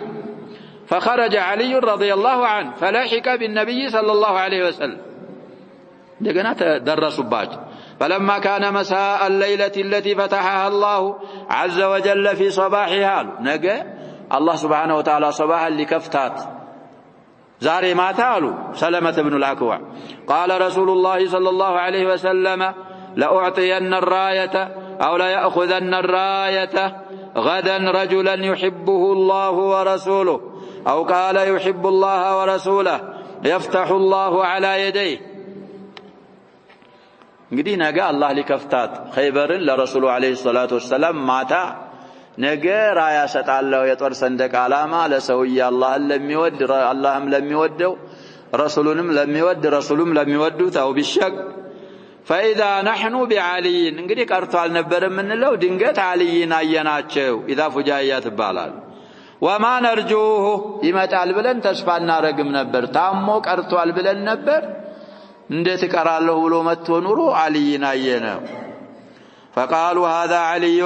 فخرج علي رضي الله عنه فلاحق بالنبي صلى الله عليه وسلم دقنا تدرسوا باج فلما كان مساء الليلة التي فتحها الله عز وجل في صباحها نجا الله سبحانه وتعالى صباحا لكفتات زاري ما تالو سلمة بن الأكوع قال رسول الله صلى الله عليه وسلم لأعطين الراية أو ليأخذن الراية غدا رجلا يحبه الله ورسوله أو قال يحب الله ورسوله يفتح الله على يديه እንግዲህ ነገ አላህ ሊከፍታት ኸይበርን ለረሱሉ አለይሂ ሰላቱ ወሰለም ማታ ነገ ራያ ሰጣለው የጦር ሰንደቅ ዓላማ ለሰውዬ አላህን ለሚወድ አላህም ለሚወደው ረሱሉንም ለሚወድ ረሱሉም ለሚወዱት አው ቢሸቅ فإذا نحن بعلي እንግዲህ ቀርቷል ነበር የምንለው ድንገት አልይን አየናቸው ኢዛ ፉጃያ ትባላል وما نرجوه ይመጣል ብለን ተስፋ እናረግም ነበር ታሞ ቀርቷል ብለን ነበር እንዴት ቀራለሁ ብሎ መጥቶ ኑሮ አልይን አየነው فقالوا هذا علي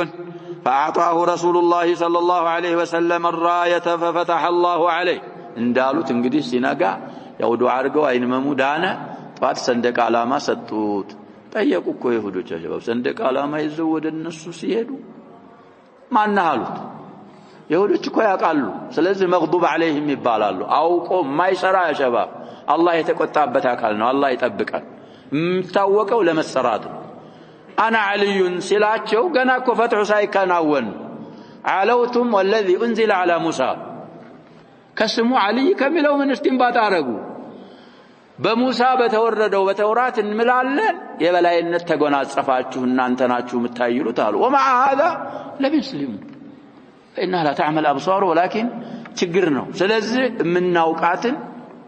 فأعطاه رسول الله صلى الله عليه وسلم الراية ففتح الله عليه እንዳሉት እንግዲህ ሲነጋ ያው ዱዓ አድርገው አይንመሙ ዳነ ጧት ሰንደቅ ዓላማ ሰጡት ጠየቁ እኮ ይሁዶች አጀባብ ሰንደቅ ዓላማ ይዘው ወደ እነሱ ሲሄዱ ማን አሉት ይሁዶች እኮ ያውቃሉ ስለዚህ መግዱብ عليهم ይባላሉ አውቆ ማይሰራ አጀባብ አላህ የተቆጣበት አካል ነው አላህ ይጠብቃል ምታወቀው ለመሰራት انا علي ሲላቸው ገና እኮ ፈትሑ ሳይከናወን علوتم والذي انزل على موسى ከስሙ علي ከሚለው ምን እስቲንባጥ አረጉ በሙሳ በተወረደው በተውራት እንምላለን የበላይነት ተጎናጸፋችሁ እናንተ ናችሁ የምታይሉት አሉ ومع هذا لم يسلموا فإنها لا تعمل أبصار ولكن ችግር ነው ስለዚህ ምናውቃትን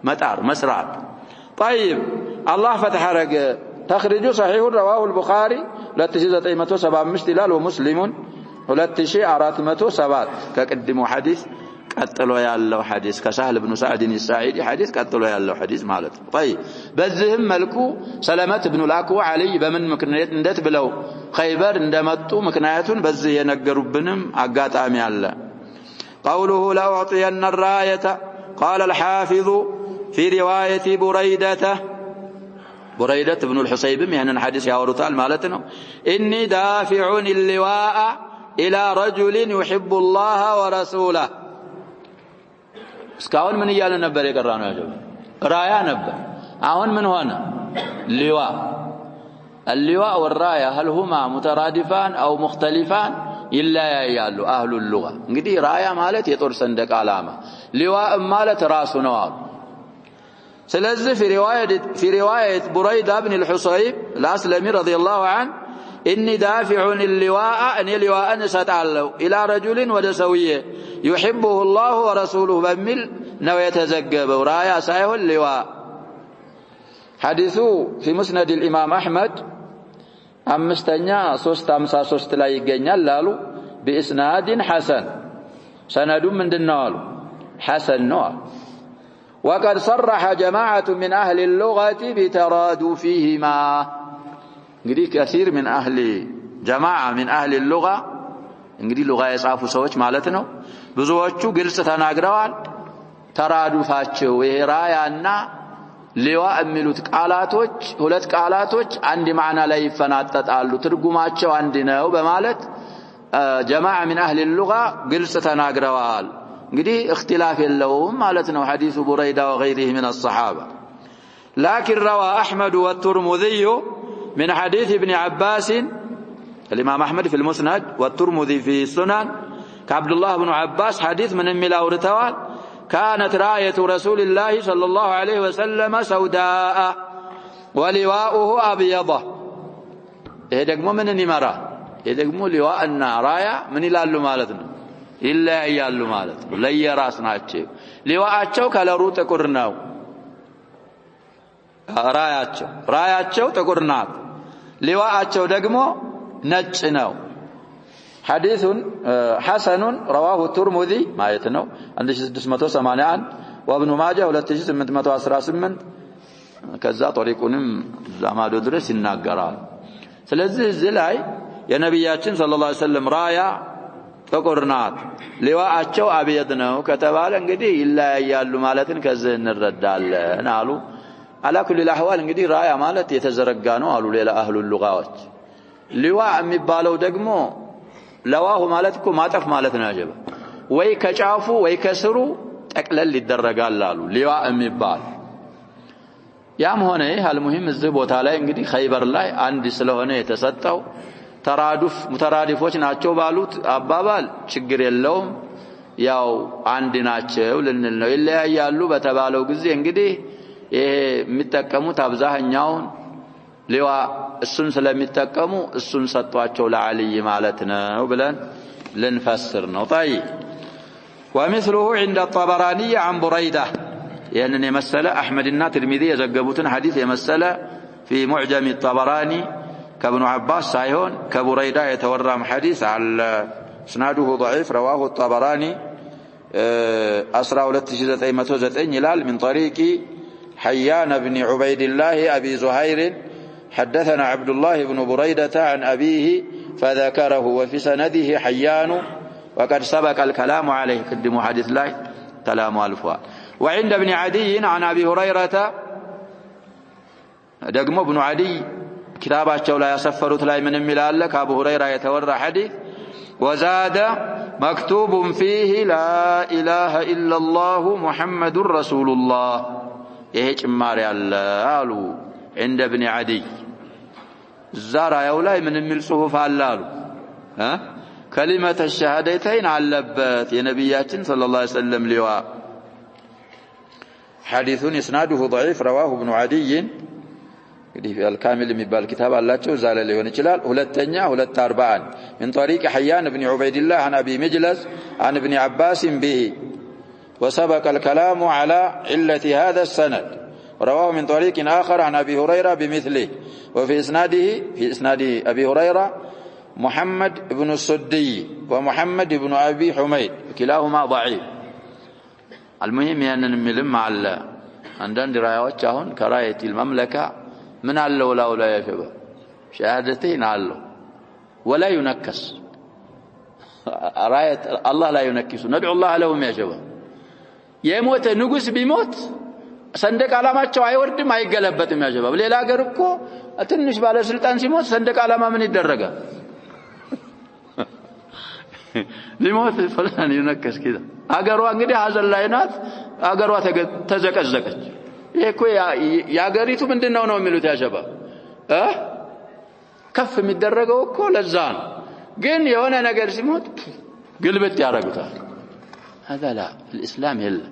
مطار مسرات طيب الله فتح رق تخرج صحيح رواه البخاري 2975 دلال ومسلم 2407 كقدموا حديث قتلوا ያለው حديث كسهل بن سعد الساعدي حديث قتلوا ያለው حديث ማለት ነው طيب በዚህም መልኩ ሰለመት بن الأكوع علي በምን ምክንያት እንደት ብለው خيبر እንደመጡ ምክንያቱን በዚህ የነገሩብንም አጋጣሚ አለ قوله لا أعطين الراية قال الحافظ في رواية بريدة بن الحصيب يعني الحديث يورثال مالتنا إني دافع اللواء إلى رجل يحب الله ورسوله اسكاون من يالو نبر يقرانو يا جماعه رايا نبر اهون من هنا لواء اللواء والرايه هل هما مترادفان او مختلفان الا يالو اهل اللغه እንግዲህ رايا ማለት የጦር ሰንደቅ ዓላማ لواء ማለት ራሱ ነው አሉ ስለዚህ في روايه بريده بن الحصيب الاسلمي رضي الله عنه اني دافع اللواء ان لواء سطالو الى رجل ودسويه يحبه الله ورسوله بمل نو يتزغبوا رايا سايهون لواء حديثه في مسند الامام احمد امستኛ 353 ላይ ይገኛል ላሉ باسناد حسن سنده ምንድነው አሉ حسن ነው وقد صرح جماعه من اهل اللغه بترادفهما እንግዲህ كثير من اهل جماعه من اهل اللغه እንግዲህ لغه የጻፉ ሰዎች ማለት ነው ብዙዎቹ ግልጽ ተናግረዋል ተራዱፋቸው ይሄ ራያና ሊዋ የሚሉት ቃላቶች ሁለት ቃላቶች አንድ ማዕና ላይ ይፈናጠጣሉ ትርጉማቸው አንድ ነው በማለት ጀማዓ من اهل اللغه ግልጽ ተናግረዋል እንግዲህ اختلاف የለውም ማለት ነው ሐዲሱ ቡረይዳ وغيره من الصحابه لكن روى احمد والترمذي من حديث ابن عباس الامام احمد في المسند والترمذي في السنن كعبد الله بن عباس حديث من الملاو رتوال كانت راية رسول الله صلى الله عليه وسلم سوداء ولواؤه أبيضة إيه دقمو من النمرة إيه دقمو لواءنا راية من يلالو مالتنا إلا يالو مالتنا لي راسنا أتشيو لواءاتشو كالرو تكرناو راياتشو تكرناو لواءاتشو دقمو نجناو حديث حسن رواه الترمذي ما يتنو عند 681 وابن ماجه 2818 كذا طريقንም زማዶ ድረስ ይናገራል ስለዚህ እዚህ ላይ የነብያችን ሰለላሁ ዐለይሂ ወሰለም ራያ ጥቁርናት ሊዋአቸው አብየድ ነው ከተባለ እንግዲህ ይለያያሉ ማለትን ከዚህ እንረዳለን አሉ على كل الاحوال እንግዲህ ራያ ማለት የተዘረጋ ነው አሉ ሌላ አህሉ ሉጋዎች ሊዋ የሚባለው ደግሞ ለዋሁ ማለት እኮ ማጠፍ ማለት ነው ያጀበ ወይ ከጫፉ ወይ ከስሩ ጠቅለል ይደረጋል አሉ ሊዋ የሚባል ያም ሆነ አልሙሂም እዚህ ቦታ ላይ እንግዲህ ኸይበር ላይ አንድ ስለሆነ የተሰጠው ተራዱፍ ሙተራዲፎች ናቸው ባሉት አባባል ችግር የለውም ያው አንድ ናቸው ልንል ነው ይለያያሉ በተባለው ጊዜ እንግዲህ ይሄ የሚጠቀሙት አብዛኛው ሊዋ እሱን ስለሚጠቀሙ እሱን ሰጧቸው ለዓሊ ማለት ነው ብለን ልንፈስር ነው طيب ومثله عند الطبراني عن بريدة يعني يمثل احمدنا ترمذي يزغبوتن حديث يمثل في معجم الطبراني كابن عباس سايون كبريدة يتورى حديث على اسناده ضعيف رواه الطبراني 12909 يلال من طريق حيان بن عبيد الله ابي زهير حدثنا عبد الله بن بريدة عن أبيه فذكره وفي سنده حيان وقد سبق الكلام عليه قدم حديث الله كلام الفوال وعند ابن عدي عن أبي هريرة دقم ابن عدي كتاباته لا يسفرت لا من الملال لك أبو هريرة يتورى حديث وزاد مكتوب فيه لا إله إلا الله محمد رسول الله يهج ماري الله عند ابن عدي زارا يولاي من المل صحف علالو كلمة الشهادتين علبت يا نبياتنا صلى الله عليه وسلم لواء حديث اسناده ضعيف رواه ابن عدي في الكامل من بالكتاب الله زال له يችላል ሁለተኛ 240 من طريق حيان بن عبيد الله عن ابي مجلس عن ابن عباس به وسبق الكلام على علة هذا السند رواه من طريق آخر عن أبي هريرة بمثله وفي إسناده أبي هريرة محمد بن السدي ومحمد بن أبي حميد كلاهما ضعيف المهم أن نملم على عندنا روايات هون كراية المملكة من الله ولا يا شباب شهادتين الله ولا ينكس راية الله لا ينكس ندعو الله لهم يا شباب يموت نقص بموت ሰንደቅ ዓላማቸው አይወርድም አይገለበጥም ያጀባብ ሌላ ሀገር እኮ ትንሽ ባለ ስልጣን ሲሞት ሰንደቅ ዓላማ ምን ይደረጋል ሊሞት ፈላን ይነከስ ከዛ ሀገሯ እንግዲህ ሀዘን ላይ ናት ሀገሯ ተዘቀዘቀች ይሄ እኮ ያገሪቱ ምንድነው ነው የሚሉት ያጀባብ ከፍ የሚደረገው እኮ ለዛ ነው ግን የሆነ ነገር ሲሞት ግልብጥ ያረጉታል هذا لا الاسلام يلا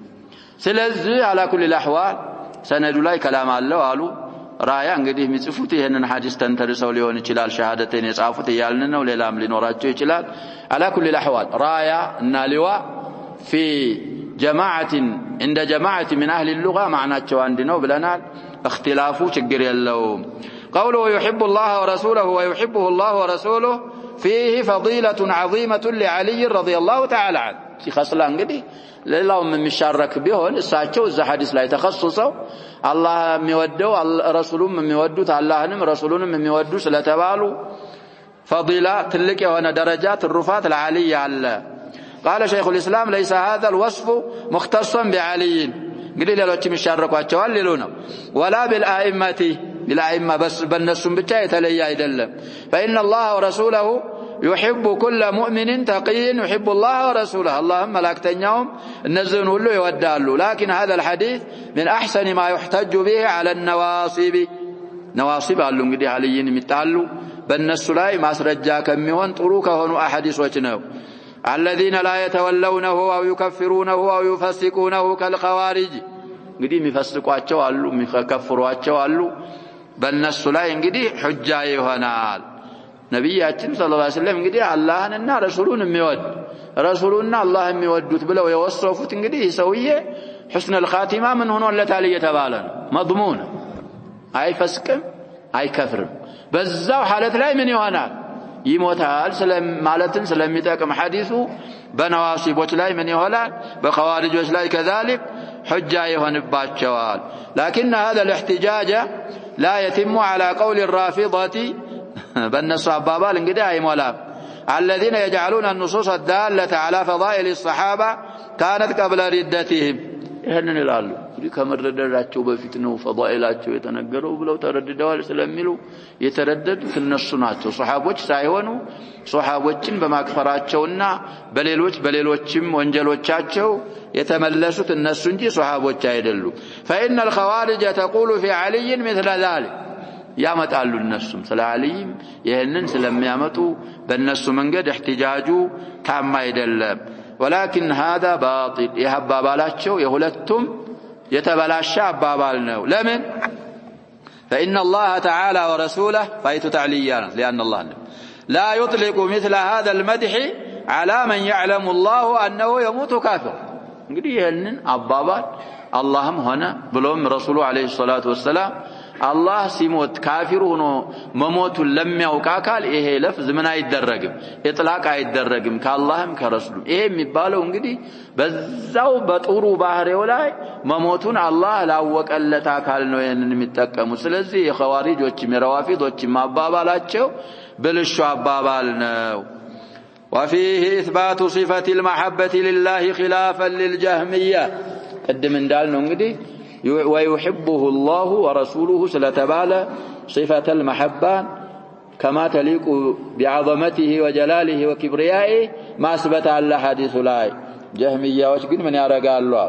ስለዚህ على كل الاحوال ሰነዱ ላይ كلام አለው አሉ ራያ እንግዲህ የሚጽፉት ይሄንን ሐዲስ ተንተርሰው ሊሆን ይችላል ሸሃደተን የጻፉት ይያልን ነው ሌላም ሊኖራቸው ይችላል على كل الاحوال رايا እና ሊዋ في جماعه عند جماعه من اهل اللغه معناቸው አንድ ነው ብለናል اختلافو ችግር የለውም قوله يحب الله ورسوله ويحبه الله ورسوله فيه فضيلة عظيمة لعلي رضي الله تعالى عنه خصلا እንግዲህ ሌላውም የሚሻረክ ቢሆን እሳቸው እዛ ሐዲስ ላይ ተخصصው አላህ የሚወደው ረሱሉም የሚወዱት አላህንም ረሱሉንም የሚወዱ ስለተባሉ ፈዲላ ትልቅ የሆነ ደረጃ ትሩፋት ለዓሊ ያለ قال شيخ الإسلام ليس هذا الوصف مختصا بعلي قال ሌሎችም ይሻረኳቸዋል ሊሉ ነው ولا بالأئمة بس በእነሱም ብቻ የተለየ አይደለም فإن الله ورسوله يحب كل مؤمن تقي يحب الله ورسوله اللهم ملائكتኛውም እነዚህን ሁሉ ይወዳሉ لكن هذا الحديث من أحسن ما يحتج به على النواصب نواصب አሉ እንግዲህ አልይን የሚጣሉ በእነሱ ላይ ማስረጃ ከሚሆን ጥሩ ከሆኑ አሐዲሶች ነው الذين لا يتولونه أو يكفرونه أو يفسقونه كالخوارج እንግዲህ የሚፈስቋቸው አሉ የሚከፍሯቸው አሉ በእነሱ ላይ እንግዲህ ሑጃ ይሆናል ነብያችን ሰለላሁ ዐለይሂ ወሰለም እንግዲህ አላህንና ረሱሉን የሚወድ ረሱሉና አላህ የሚወዱት ብለው የወሰፉት እንግዲህ ሰውዬ حسن الخاتمه ምን ሆኖለታል እየተባለ ነው መضمون አይፈስቅም አይከፍርም በዛው ሐለት ላይ ምን ይሆናል ይሞታል ስለማለትን ስለሚጠቅም ሐዲሱ በነዋሲቦች ላይ ምን ይሆናል በخوارጆች ላይ كذلك حجة يهنباتشوال لكن هذا الاحتجاج لا يتم على قول الرافضة بالنص أبابال انقداء مولا الذين يجعلون النصوص الدالة على فضائل الصحابة كانت قبل ردتهم ይሄንን ይላሉ ከመረደዳቸው በፊት ነው ፈዳኢላቸው የተነገረው ብለው ተረድደዋል ስለሚሉ የተረደዱት እነሱ ናቸው ሱሐቦች ሳይሆኑ ሱሐቦችን በማክፈራቸውና በሌሎችም ወንጀሎቻቸው የተመለሱት እነሱ እንጂ ሱሐቦች አይደሉም فإن الخوارج تقول في علي مثل ذلك ያመጣሉ እነሱም ስለ አልይም ይሄንን ስለሚያመጡ በእነሱ መንገድ احتجاጁ ታማ አይደለም ولكن هذا باطل يهبابالاچو يهلتم يتبلاشا ابابالنو لمن فإن الله تعالى ورسوله فايت تعليان لأن الله لا يطلق مثل هذا المدح على من يعلم الله أنه يموت كافر እንግዲህ ይሄንን አባባል አላህም ሆነ ብሎም ረሱሉ አለይሂ ሰላቱ ወሰለም አላህ ሲሞት ካፊር ሆኖ መሞቱን ለሚያውቅ አካል ይሄ ለፍዝ ምን አይደረግም ኢጥላቅ አይደረግም ከአላህም ከረሱሉም ይሄ የሚባለው እንግዲህ በዛው በጥሩ ባህሪው ላይ መሞቱን አላህ ላወቀለት አካል ነው ይሄንን የሚጠቀሙ ስለዚህ የኸዋሪጆችም የረዋፊዶችም አባባላቸው ብልሹ አባባል ነው وفيه إثبات صفة المحبة لله خلافا للجهمية قدم እንዳልነው እንግዲህ ويحبه الله ورسوله سلتبالى صفة المحبة كما تليق بعظمته وجلاله وكبريائه ما أثبت على حديث لاي جهمية وشكين من يرقى الله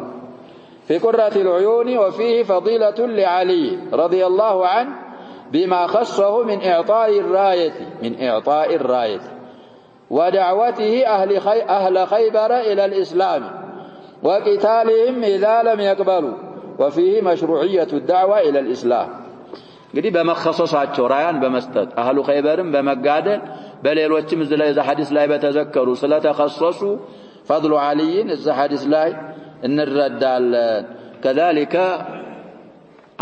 في قرة العيون وفيه فضيلة لعلي رضي الله عنه بما خصه من إعطاء الراية ودعوته أهل خيبر إلى الإسلام وقتالهم إذا لم يقبلوا وفيه مشروعية الدعوة إلى الإسلام እንግዲህ በመخصصاቸው ራያን በመስጠት አህሉ ኸይበርም በመጋደል በሌሎችም እዚህ ዛ ሐዲስ ላይ በተዘከሩ ስለተخصص فضل علي እዚህ ሐዲስ ላይ እንረዳለን كذلك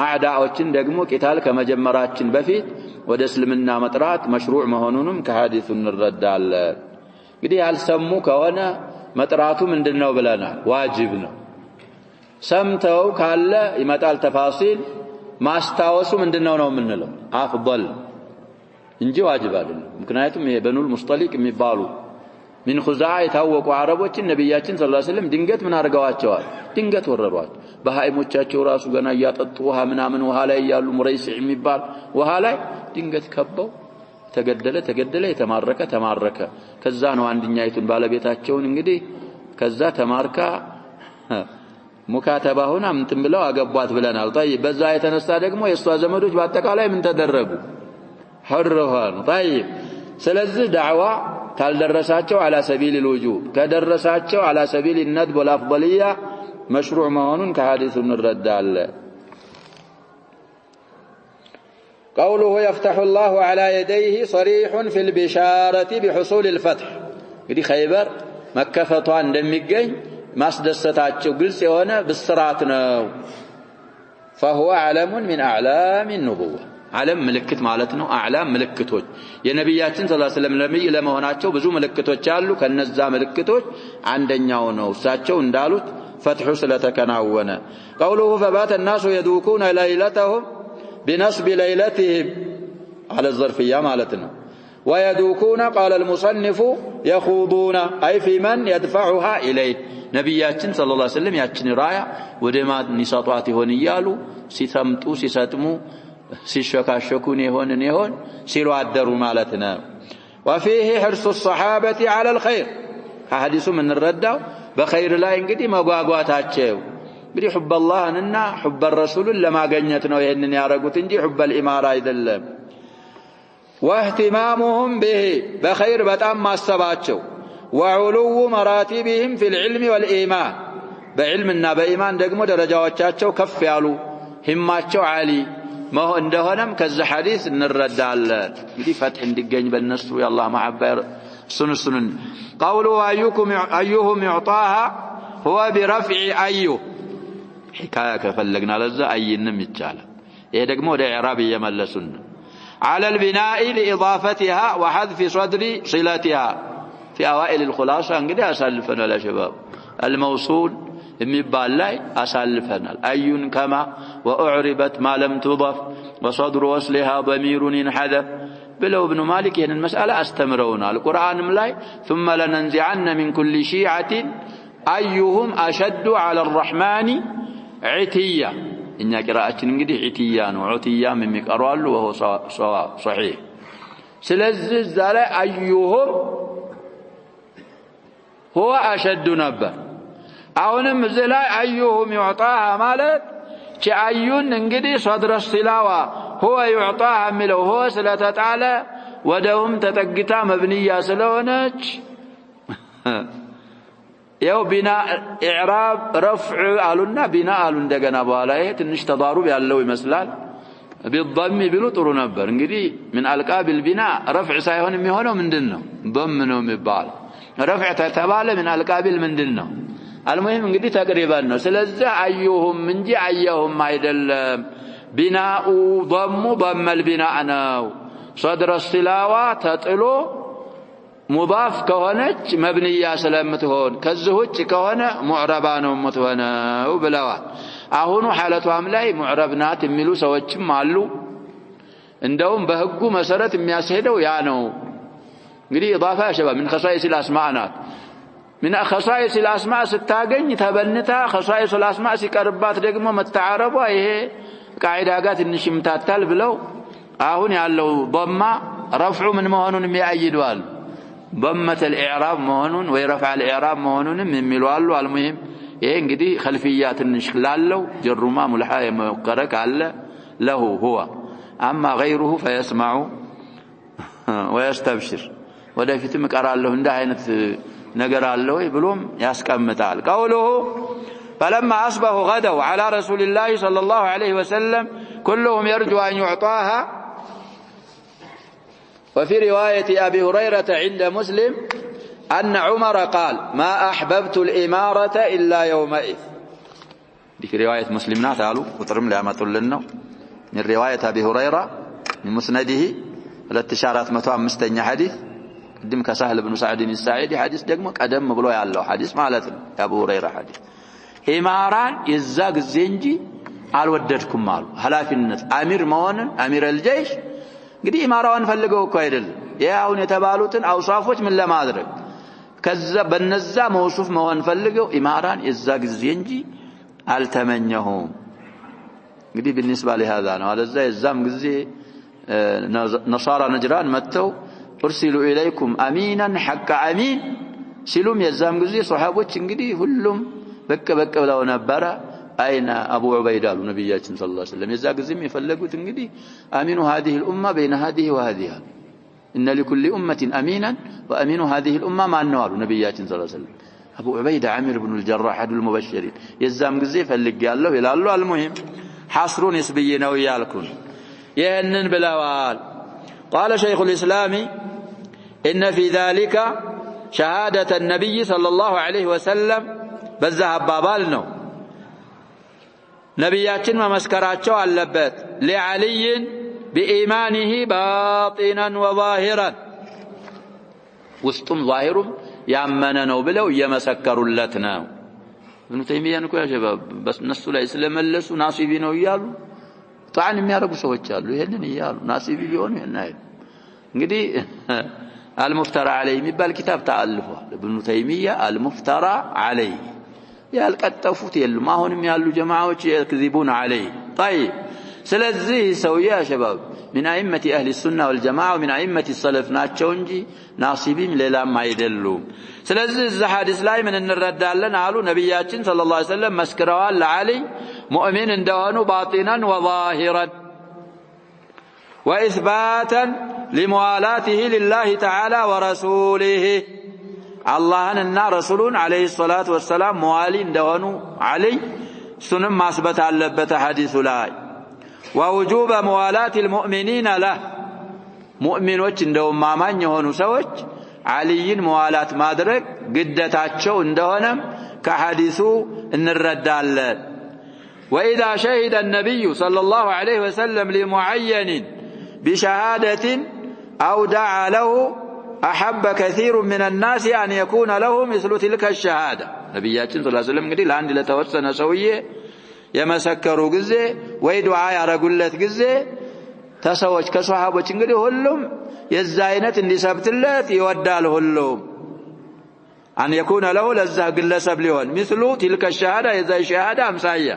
አዕዳዎችን ደግሞ ቂታል ከመጀመራችን በፊት ወደ እስልምና መጥራት መሽሩዕ መሆኑንም ከሐዲሱ እንረዳለን እንግዲህ ያልሰሙ ከሆነ መጥራቱ ምንድነው ብለናል ዋጅብ ነው ሰምተው ካለ ይመጣል ተፋሲል ማስታወሱ ምንድነው ነው የምንለው አፍضل እንጂ ዋጅብ አይደለም ምክንያቱም የበኑል ሙስጠሊቅ የሚባሉ ምን ኹዛዓ የታወቁ አረቦችን ነብያችን ሰለላሁ ዐለይሂ ወሰለም ድንገት ምን አርገዋቸዋል ድንገት ወረሯቸው በሃይሞቻቸው ራሱ ገና ያጠጡ ውሃ ምናምን ውሃ ላይ ያሉ ሙረይሲዕ የሚባል ውሃ ላይ ድንገት ከበው ተገደለ ተማረከ ከዛ ነው አንድኛይቱን ባለቤታቸውን እንግዲህ ከዛ ተማርካ ሙካተባሁን አምጥም ብለው አገቧት ብለናል طيب በዛ የተነሳ ደግሞ የሷ ዘመዶች በአጠቃላይ ምን ተደረጉ ሐረሃን طيب ስለዚህ ዳዕዋ ካልደረሳቸው على سبيل الوجوب ከደረሳቸው على سبيل الندب والافضليه مشروع መሆኑን ከሐዲሱ እንረዳለን قوله يفتح الله على يديه صريح في البشارة بحصول الفتح እንግዲህ ኸይበር መከፈቷ እንደሚገኝ ማስደሰታቸው ግልጽ የሆነ ብስራት ነው فهو علم من اعلام النبوة ዓለም ምልክት ማለት ነው አዕላም ምልክቶች የነብያችን ሰለላሁ ዐለይሂ ወሰለም ነብይ ለመሆናቸው ብዙ ምልክቶች አሉ ከነዛ ምልክቶች አንደኛው ነው እሳቸው እንዳሉት ፈትሑ ስለተከናወነ قوله فبات الناس يدوكون ليلتهم بنصب ليلتهم على الظرفية ማለት ነው ويدوكون قال المصنف يخوضون أي في من يدفعها إليه نبياتنا صلى الله عليه وسلم ياتني رايا ودما نساطاتي هون يالو سيتمتو سيساتمو سيشكاشكون يهون سيلو عدروا مالتنا وفيه حرص الصحابة على الخير حديث من الردة بخير لا ينقدي مقاقواتاتشيو بدي حب الله أننا حب الرسول لما قنيتنا ويهنني أرقوت انجي حب الإمارة إذا واهتمامهم به بخير بتأم ما السباتشو وعلو مراتبهم في العلم والإيمان بعلمنا بإيمان دقمو درجاتشو كف يالو هماتشو عالي ما هو عندهنم كذا حديث نرد على بدي فتح دقين بالنص يا الله معبر سنن قولوا أيهم يعطاها هو برفع أيه حكاية كفلقنا لذا أي نمتشالا إيه دقمو ده إعرابي يملسن على البناء لإضافتها وحذف صدر صلتها في أوائل الخلاصة انقدي أسالفنا يا شباب الموصول المبال لاي أسالفنا أي كما وأعربت ما لم تضف وصدر وصلها ضمير انحذف بلو ابن مالك هنا المسألة استمرونا القرآن ملاي ثم لننزعن من كل شيعة أيهم أشد على الرحمن عتيا إن قراءة نقدي عتيان وعتيا من مقرال وهو صحيح سلزز على أيهم هو أشد نبا أونم زلا أيهم يعطاها مالت كأيون نقدي صدر الصلاوة هو يعطاها ملو هو سلة تعالى ودهم تتقتا مبنية سلونج يو بناء إعراب رفع قالونا بناء قالون دقنا بوالايه تنش تضارب يالله مثلا بالضم بلطر نبر انقدي من ألقاب البناء رفع سايهون ميهونه من دنه ضمنه مبال رفع تتبال من ألقاب من دنه المهم انقدي تقريبا سلزة أيهم من جي أيهم ما يدل بناء ضم البناء ناو صدر الصلاوة تطلو مضاف كهونج مبنية سلامتهون كزهوج كهونة معربانهم متهونه وبلاوات أهونو حالتهم لاي معربنات ميلو سوتش مالو عندهم بهجو مسارات مياسهدو يانو قدي إضافة يا شباب من خصائص الأسماء من خصائص الأسماء ستاجن تبنتها خصائص الأسماء سكربات رقم متعاربوا إيه قاعدة النشمتات تلبلو أهون يالو ضمة رفع من مهون ميأيدوال ضمة الإعراب مهون ويرفع الإعراب مهون من ملوالو المهم إيه انقدي خلفيات النشلالو جرما ملحاية مقرك على له هو أما غيره فيسمع ويستبشر وده في تمك أرى له عنده عينة نقرأ له يبلوم يسكم متعال قوله فلما أصبحوا غدوا على رسول الله صلى الله عليه وسلم كلهم يرجو أن يعطاها وفي رواية أبي هريرة عند مسلم أن عمر قال ما أحببت الإمارة إلا يومئذ دي في رواية مسلمنا تعالوا وترم لأمة لنا من رواية أبي هريرة من مسنده الاتشارات متوى مستنى حديث قدم كسهل بن سعد الساعدي حديث دقمك أدم مبلوي الله حديث مالتنا يا أبو هريرة حديث إماران يزاق الزنجي على وددكم مالو هلافي النت أمير موانن أمير الجيش قدي إماران فلقوا كويدل يا هون يتبالوتن أوصافوش من لما أدرك كذا بالنزا موصوف موان فلقوا إماران يزاق الزنجي التمنيهم قدي بالنسبة لهذا هذا زي الزام قزي نصارى نجران متوا أرسلوا إليكم أمينا حق أمين سلوم يزام قزي صحابوش انقدي كلهم بك لو نبرا أين أبو عبيدة النبي صلى الله عليه وسلم يزاق قزي يفلقوا تنقدي أمين هذه الأمة بين هذه وهذه إن لكل أمة أمينا وأمين هذه الأمة مع النوار النبي صلى الله عليه وسلم أبو عبيدة عامر بن الجراح أحد المبشرين يزام قزي فلق قال له إلى الله المهم حصروا نسبيين ويالكم يهنن بلاوال قال شيخ الإسلام إن في ذلك شهادة النبي صلى الله عليه وسلم بالذهب بابالنا نبياتنا مسكراتشو اللبات لعلي بإيمانه باطنا وظاهرا وسطم ظاهرهم يأمننا وبلو يمسكروا لتنا ابن تيمية نقول يا شباب بس نسوا لا إسلام اللسوا ناصبين ويالو طعن مياربو سوتشالو يهنن يالو ناصبي بيون يهنن እንግዲህ المفترى عليه የሚባል ኪታብ ተአልፏል ابن تيمية المفترى عليه ያልቀጠፉት የሉም አሁንም ያሉ ጀማዓዎች يكذبون عليه طيب ስለዚህ ሰውዬ يا شباب من ائمه اهل السنه والجماعه ومن ائمه السلف ናቸው እንጂ ናሲቢም ሌላም አይደሉም ስለዚህ እዚህ ሐዲስ ላይ ምን እንረዳለን አሉ ነብያችን ሰለላሁ ዐለይሂ ወሰለም መስክረዋል ለዓሊ ሙእሚን እንደሆኑ باطنا وظاهرا واثباتا لموالاته لله تعالى ورسوله አላህንና ረሱሉን አለይሂ ሰላቱ ወሰለም ሙዋሊ እንደሆኑ ዓሊ ሱንም ማስበት አለበት ሐዲሱ ላይ ووجوب موالاه المؤمنين له ሙእሚኖች እንደውም ማማኝ የሆኑ ሰዎች ዓሊይን ሙዋላት ማድረግ ግዴታቸው እንደሆነ ከሐዲሱ እንረዳለን واذا شهد النبي صلى الله عليه وسلم لمعين بشهاده او دعا له احب كثير من الناس ان يكون له مثل تلك الشهاده ነብያችን ሰለላሁ ዐለይሂ ወሰለም እንግዲህ ለአንድ ለተወሰነ ሰውዬ የመሰከሩ ጊዜ ወይ ዱዓ ያረጉለት ጊዜ ተሰዎች ከሷሃቦች እንግዲህ ሁሉም የዛ አይነት እንዲሰብትለት ይወዳል ሁሉም ان يكون له لذا ግለሰብ ሊሆን مثل تلك الشهاده የዛ ሸሃዳ አምሳያ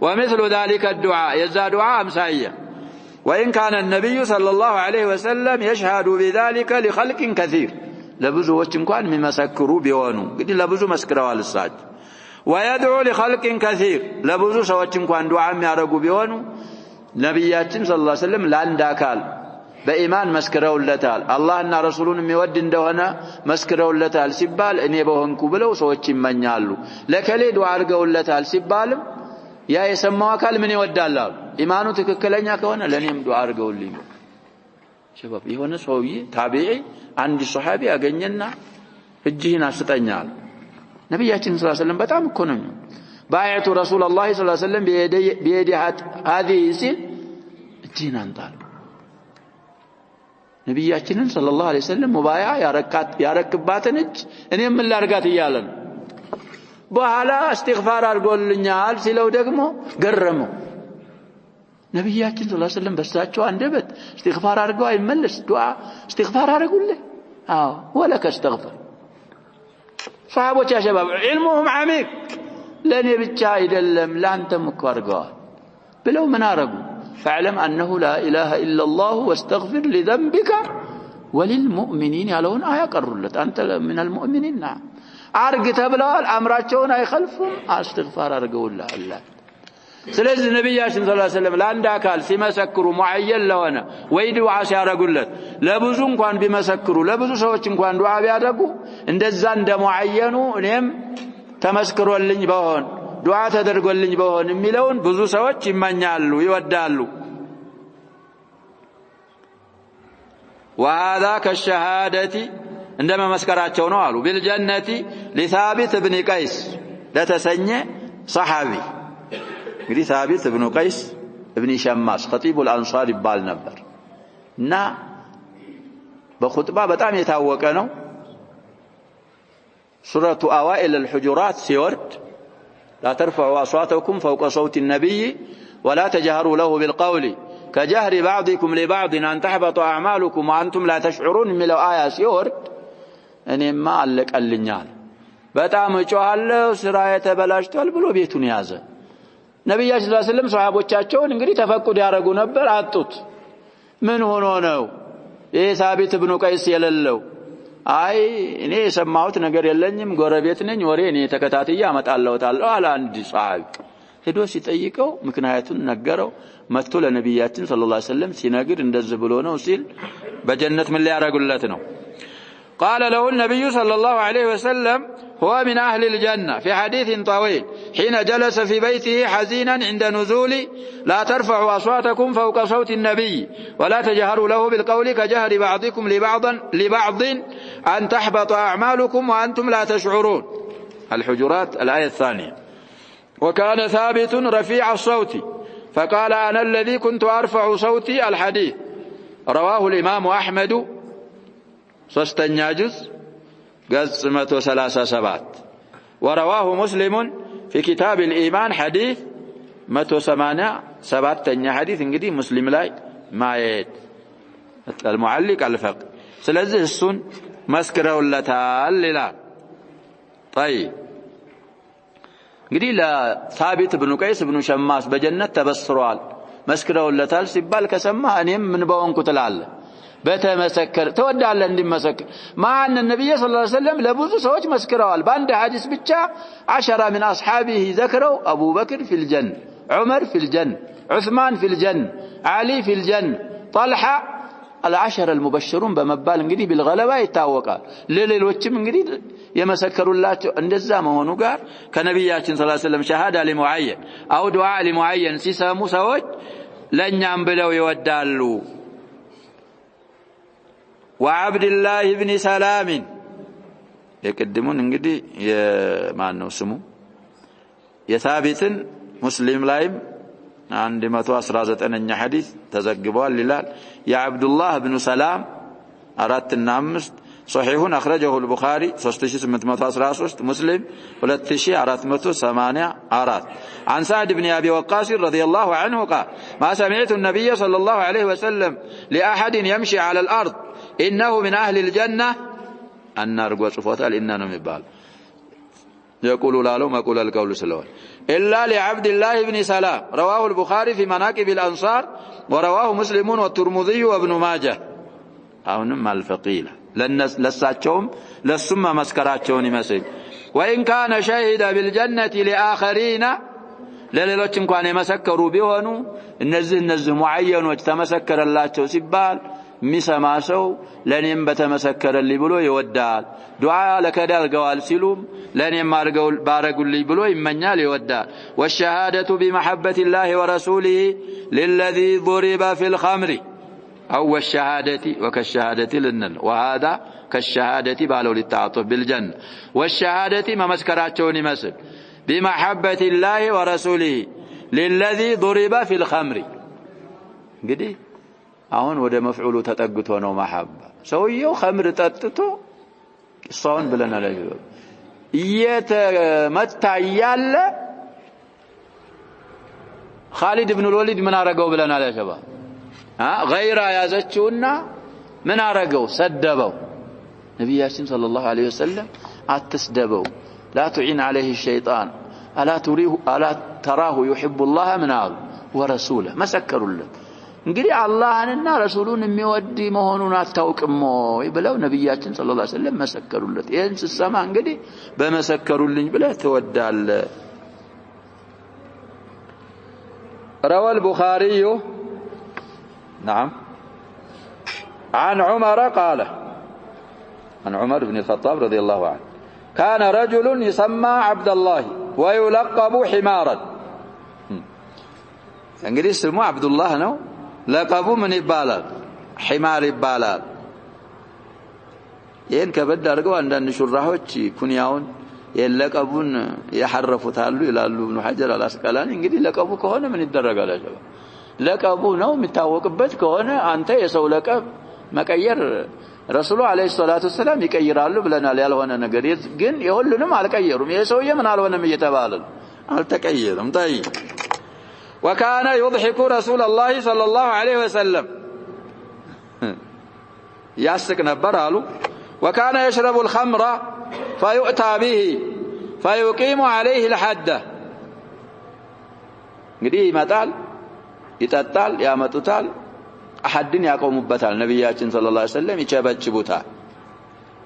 ومثل ذلك الدعاء የዛ ዱዓ አምሳያ وإن كان النبي صلى الله عليه وسلم يشهد بذلك لخلق كثير ለብዙዎች እንኳን የሚመሰክሩ ቢሆኑ እንግዲህ ለብዙ መስክረዋል እሳት ويدعو لخلق كثير ለብዙ ሰዎች እንኳን ዱዓ የሚያደርጉ ቢሆኑ ነብያችን ሰለላሁ ዐለይሂ ወሰለም ለአንድ አካል በኢማን መስክረውለታል አላህና ረሱሉን የሚወድ እንደሆነ መስክረውለታል ሲባል እኔ በሆንኩ ብለው ሰዎች ይመኛሉ ለከሌ ዱዓ አድርገውለታል ሲባልም ያ የሰማው አካል ምን ይወዳል ኢማኑ ትክክለኛ ከሆነ ለኔም ዱዓ አድርገውልኝ ሸባብ የሆነ ሰውዬ ታቢዒ አንድ ሱሐቢ ያገኘና እጅህን አስጠኛል ነብያችን ሰለላሁ ዐለይሂ ወሰለም በጣም እኮ ነው ባይቱ ረሱላህ ሰለላሁ ዐለይሂ ወሰለም በየዲ هذه ሲል እጅህን አንጣል ነብያችን ሰለላሁ ዐለይሂ ወሰለም ሙባያ ያረክባትን እጅ እኔም ምን ላርጋት ይያለን በኋላ استغفار አድርጎልኛል ሲለው ደግሞ ገረመው ነብያችን ሰለላሁ ዐለይሂ ወሰለም በሳቸው አንደበት استغفار አድርገው አይመለስ ዱዓ استغفار አድርጉልህ አዎ ወለከ استغفر صحابዎች يا شباب علمهم عميق ለኔ ብቻ አይደለም ላንተም እኮ አድርገዋል ብለው ምን አረጉ فاعلم انه لا اله الا الله واستغفر لذنبك وللمؤمنين ያለውን አያቀሩለት አንተ من المؤمنين አርግ ተብለዋል አምራቸውን አይخلفም استغفار አድርገውልህ አላህ ስለዚህ ነብያችን ሰለላሁ ዐለይሂ ወሰለም ለአንድ አካል ሲመሰክሩ ሙአየን ለሆነ ወይ ዱዓ ሲያደርጉለት ለብዙ እንኳን ቢመሰክሩ ለብዙ ሰዎች እንኳን ዱዓ ቢያደርጉ እንደዛ እንደ ሙአየኑ እኔም ተመስክሮልኝ በሆን ዱዓ ተደርጎልኝ በሆን የሚለውን ብዙ ሰዎች ይመኛሉ ይወዳሉ وهذا كالشهاده عندما መስከራቸው ነው አሉ بالجنه لثابت بن قيس ለተሰኘ صحابي እንግዲህ ثابت بن قيس ابن شماس خطيب الانصار ይባል ነበር እና በኹጥባ በጣም የታወቀ ነው سورة أوائل الحجرات سيورد لا ترفعوا أصواتكم فوق صوت النبي ولا تجهروا له بالقول كجهر بعضكم لبعض أن تحبط أعمالكم وأنتم لا تشعرون من آية سيورد أن ما علق اللنيال በጣም ጮሃለው ስራዬ ተበላሽቷል ብሎ ቤቱን ያዘ ነብያችን ሰለላሁ ዐለይሂ ወሰለም ሷሃቦቻቸውን እንግዲህ ተፈቁድ ያረጉ ነበር አጡት ምን ሆኖ ነው ይሄ ሳቢት ኢብኑ ቀይስ የሌለው አይ እኔ የሰማሁት ነገር የለኝም ጎረቤት ነኝ ወሬ እኔ ተከታትዬ አመጣለሁታለሁ አለ አንድ ሷሃቢ ሄዶ ሲጠይቀው ምክንያቱን ነገረው መጥቶ ለነብያችን ሰለላሁ ዐለይሂ ወሰለም ሲነግር እንደዚህ ብሎ ነው ሲል በጀነት ምን ሊያረጉለት ነው قال له النبي صلى الله عليه وسلم هو من أهل الجنة في حديث طويل حين جلس في بيته حزينا عند نزول لا ترفعوا أصواتكم فوق صوت النبي ولا تجهروا له بالقول كجهر بعضكم لبعض أن تحبط أعمالكم وأنتم لا تشعرون الحجرات الآية الثانية وكان ثابت رفيع الصوت فقال أنا الذي كنت أرفع صوتي الحديث رواه الإمام أحمد ሶስተኛ ጁዝ ገጽ 137 ورواه مسلم في كتاب الإيمان حديث 187ኛ حديث እንግዲህ ሙስሊም ላይ ማየት المعلق الفقه ስለዚህ እሱን መስክረውለታል ይላል طيب እንግዲህ ለሳቢት ኢብኑ ቀይስ ኢብኑ ሸማስ በጀነት ተበስሯል መስክረውለታል ሲባል ከሰማ እኔም ምን በወንኩ ትላለህ በተመሰከረ ተወዳለ እንዲመሰክር ማን ነብዩ ሰለላሁ ዐለይሂ ወሰለም ለብዙ ሰዎች መስክረዋል በአንድ ሐዲስ ብቻ 10 من اصحابه ذكروا ابو بكر في الجنه عمر في الجنه عثمان في الجنه علي في الجنه طلحه العشر المبشرون በመባል እንግዲህ بالغلبه ይታወቃል ለሌሎችም እንግዲህ የመሰከሩላቸው እንደዛ መሆኑ ጋር ከነብያችን ሰለላሁ ዐለይሂ ወሰለም ሸሃዳ ለሙአየን አው ዱዓ ለሙአየን ሲሰሙ ሰዎች ለኛም ብለው ይወዳሉ وعبد الله ابن سلام يقدمون እንግዲህ የማን ነው ስሙ የሳቢትን ሙስሊም ላይም 119ኛ ሐዲስ ተዘግቧል ይላል የعبد الله ابن سلام 4 እና 5 صحيح اخرجه البخاري 3813 مسلم 2484 عن سعد بن ابي وقاص رضي الله عنه قال ما سمعت النبي صلى الله عليه وسلم لاحد يمشي على الارض انه من اهل الجنه النار وصفوتها اننا مبال يقول لا له ما يقول القول سلوان الا لعبد الله بن سلام رواه البخاري في مناقب الانصار ورواه مسلم والترمذي وابن ماجه አሁንም አልፈቂላ ለሳቸውም ለሱም መስከራቸውን ይመስል وان كان شهد بالجنه لاخرين ለሌሎች እንኳን የመሰከሩ ቢሆኑ እነዚህ ሙአየኖች ተመሰከረላቸው ሲባል ሚሰማ ሰው ለኔም በተመሰከረልኝ ብሎ ይወዳል ዱዓ ለከዳርገዋል ሲሉም ለኔም አርገው ባረጉልኝ ብሎ ይመኛል ይወዳል والشهاده بمحبه الله ورسوله للذي ضرب في الخمر أو الشهادة وكالشهادة لنن وهذا كالشهادة بالو للتعاطف بالجنة والشهادة ما مسكراتون مثل بمحبة الله ورسوله للذي ضرب في الخمر قدي አሁን ወደ መፍዑሉ ተጠግቶ ነው محبة ሰውየው خمر ጠጥቶ ቂሳውን ብለናል እየተመታ ያለ خالد بن الوليد ምን አረጋው ብለናል ያ ሸባብ غير ያዘችውና ምን አረጋው ሰደበው ነብያችን ሰለላሁ ዐለይሂ ወሰለም አትስደበው لا تعين عليه الشيطان الا تراه يحب الله منال ورسوله مسكرለት እንግዲህ አላህንና ረሱሉን የሚወድ መሆኑን አታውቅም ወይ ብለው ነብያችን ሰለላሁ ዐለይሂ ወሰለም መሰከሩለት ይሄን ሲሰማ እንግዲህ በመሰከሩልኝ ብለህ ትወዳለህ روى البخاري نعم عن عمر قال عن عمر بن الخطاب رضي الله عنه كان رجل يسمى عبد الله ويلقب حمارا እንግዲህ ስሙ عبد الله ነው ለቀቡ ምን ይባላል حمار ይባላል ይሄን ከበድ አድርገው አንዳንድ ሹራሆች ኩንያውን የለቀቡን ያሐረፉታሉ ይላሉ ኢብኑ ሐጀር አልአስቀላኒ እንግዲህ ለቀቡ ከሆነ ምን ይደረጋል አጀባ ለቀቡ ነው የሚታወቅበት ከሆነ አንተ የሰው ለቀብ መቀየር ረሱሉ አለይሂ ሰላቱ ሰላም ይቀይራሉ ብለናል ያልሆነ ነገር ግን የሁሉንም አልቀየሩም የሰውዬ ምን አልሆነም እየተባለ አልተቀየረም طيب وكان يضحك رسول الله صلى الله عليه وسلم ياسك ነበር አሉ وكان يشرب الخمر فيؤتى به فيقيم عليه الحد እንግዲህ ይመጣል ይጠጣል ያመጡታል አሐድን ያቆሙበታል ነብያችን ሰለላሁ ዐለይሂ ወሰለም ይጨበጭቡታል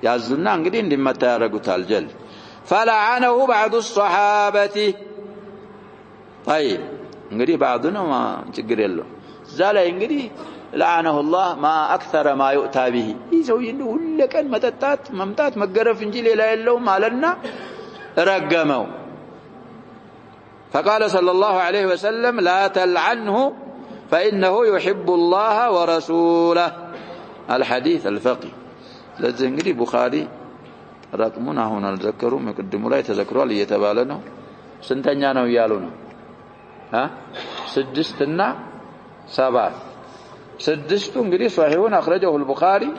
ያዙና እንግዲህ እንዲመታ ያረጉታል ጀል فلعنه بعض الصحابه طيب እንግዲህ بعض ነው ችግር የለው ዛላይ እንግዲህ لعنه الله ما اكثر ما يؤتى به ይዘው ሁሉ ቀን መጠጣት መምጣት መገረፍ እንጂ ሌላ የለውም አለና ረገመው فقال صلى الله عليه وسلم لا تلعنه فإنه يحب الله ورسوله الحديث الفقه لذا እንግዲህ ቡኻሪ ረቅሙን አሁን አልዘከሩም መቅድሙ ላይ ተዘክሯል እየተባለ ነው ስንተኛ ነው ያሉ ነው 6 እና 7 6ቱ እንግዲህ ሷሂሁን አخرجه البخاري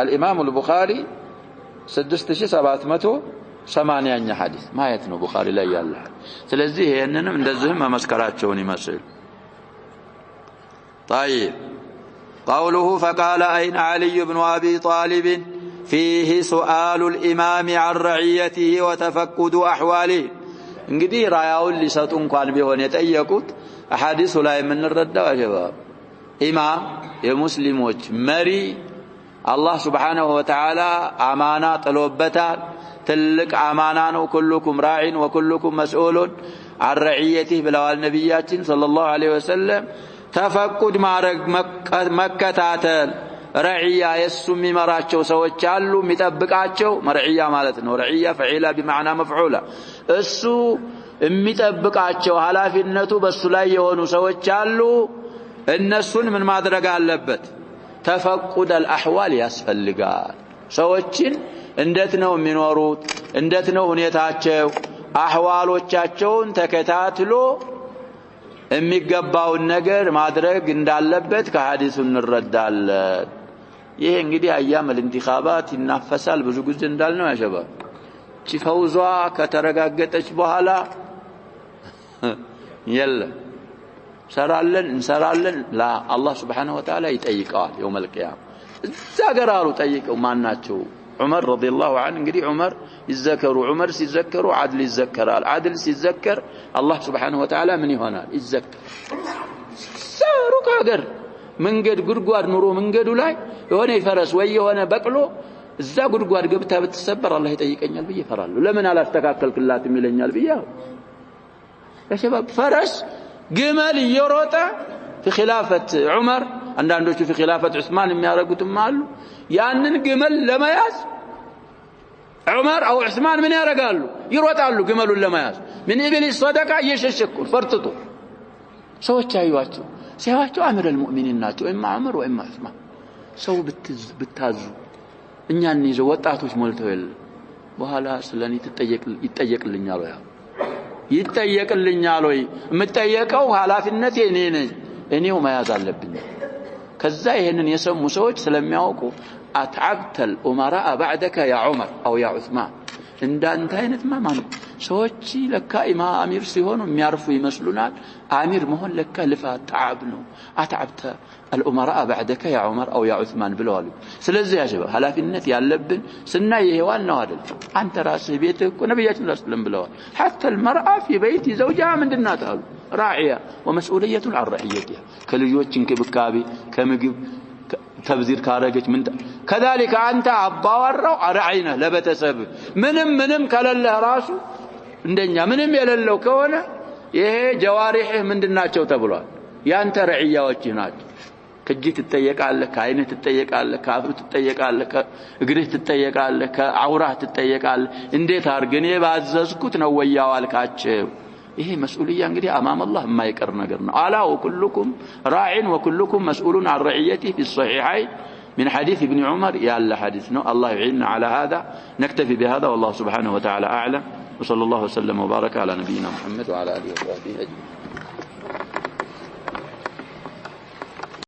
الامام البخاري 6780ኛ ሐዲስ ማየት ነው ቡኻሪ ላይ ያለ ስለዚህ ይሄንንም እንደዚህም መመስከራቸውን ይመስል طيب قوله فقال أين علي بن أبي طالب فيه سؤال الإمام عن رعيته وتفقد أحواله እንግዲህ ራያውን ሊሰጡ እንኳን ቢሆን የጠየቁት አሐዲሱ ላይ የምንረዳው አጀባብ ኢማም የሙስሊሞች መሪ አላህ Subhanahu Wa Ta'ala አማና ጥሎበታል ትልቅ አማና ነው ኩልኩም ራዒን ወኩልኩም መስኡሉን عن رعيته ብለዋል ነብያችን ሰለላሁ ዐለይሂ ወሰለም ተፈቁድ ማረግ መከታተል ረዒያ የሱ የሚመራቸው ሰዎች አሉ የሚጠብቃቸው መርዒያ ማለት ነው ረዒያ ፈዒላ بمعنى مفعولا እሱ የሚጠብቃቸው ኃላፊነቱ በሱ ላይ የሆኑ ሰዎች አሉ እነሱን ምን ማድረግ አለበት ተፈቁድ الأحوال ያስፈልጋል ሰዎችን እንዴት ነው የሚኖሩት እንዴት ነው ሁኔታቸው አህዋሎቻቸውን ተከታትሎ የሚገባውን ነገር ማድረግ እንዳለበት ከሐዲሱ እንረዳለን ይሄ እንግዲህ አያም الانتخابات ይናፈሳል ብዙ ጊዜ እንዳልነው ያሸባብ ቺፈውዟ ከተረጋገጠች በኋላ يلا ሰራለን እንሰራለን ላ አላህ Subhanahu Wa Ta'ala ይጠይቀዋል يوم القيامة ዛገራሩ ጠይቀው ማናቸው عمر رضي الله عنه እንግዲህ عمر يذكروا عمر ሲዘከሩ عدل ይዘከራል عدل ሲዘከር الله Subhanahu Wa Ta'ala ምን ይሆናል ይዘከር ሰሩቅ ሀገር መንገድ ጉድጓድ ኑሮ መንገዱ ላይ የሆነ ይፈረስ ወይ የሆነ በቅሎ እዛ ጉድጓድ ገብታ ብትሰበር አላህ ይጠይቀኛል ብዬ ፈራለሁ ለምን አላስተካከልክላትም ይለኛል ብዬ ያሸባብ ፈረስ ግመል ይሮጣ في خلافة عمر አንዳንዶቹ في خلافة عثمان የሚያረጉትም አሉ ያንን ግመል ለመያዝ عمر او عثمان ምን ያረጋሉ ይሮጣሉ ግመሉን ለመያዝ ምን ኢብሊ ሰደቃ እየሸሸኩ ፈርጥጡ ሰዎች አይዋቸው ሲያዋቸው አምር المؤمنين ናቸው እማ عمر ወእማ عثمان ሰው ብታዙ እኛን ይዘው ወጣቶች ሞልተው ይል በኋላ ስለኔ ይጠየቅልኛል ወይ ይጠየቅልኛል ወይ የምጠየቀው ኃላፊነቴ እኔ ነኝ እኔው መያዝ አለብኝ ከዛ ይሄንን የሰሙ ሰዎች ስለሚያውቁ አትዓብተ الامراء بعدك يا عمر او يا عثمان እንዳንተ አይነት ማማን ሰዎች ለካ አሚር ሲሆኑ የሚያርፉ ይመስሉናል አሚር መሆን ለካ ልፋት ተዓብ ነው አትዓብተ الامراء بعدك يا عمر او يا عثمان ብለዋል ስለዚህ ያጀበ ኃላፊነት ያለብን ስናይ ይሄዋን ነው አይደል አንተ ራስህ ቤት እኮ ነብያችን ሰለላሁ ብለዋል حتى المرأة في بيت زوجها ምንድናት አሉ راعيه ومسؤوليه عن رعيتها ከልጆች እንክብካቤ ከምግብ ተብዚር ካረገች ምን كذلك አንተ አባወራው አራዒና ለበተሰብ ምንም ከለለህ ራሱ እንደኛ ምንም የሌለው ከሆነ ይሄ ጀዋሪህ ምንድናቸው ተብሏል ያንተ ረዒያዎች ናቸው ከእጅ ትጠየቃለህ ከአይን ትጠየቃለህ ከአፍ ትጠየቃለህ ከእግርህ ትጠየቃለህ ከአውራህ ትጠየቃለህ እንዴት አርገኔ ባዘዝኩት ነው ወያዋልካቸው ይሄ መስኡልያ እንግዲህ امام الله የማይቀር ነገር ነው አላ ወኩልኩም راعٍ وكلكم مسؤول عن رعيته في الصحيحين من حديث ابن عمر يا الله حديثنا الله يعيننا على هذا نكتفي بهذا والله سبحانه وتعالى اعلم وصلى الله وسلم وبارك على نبينا محمد وعلى اله وصحبه اجمعين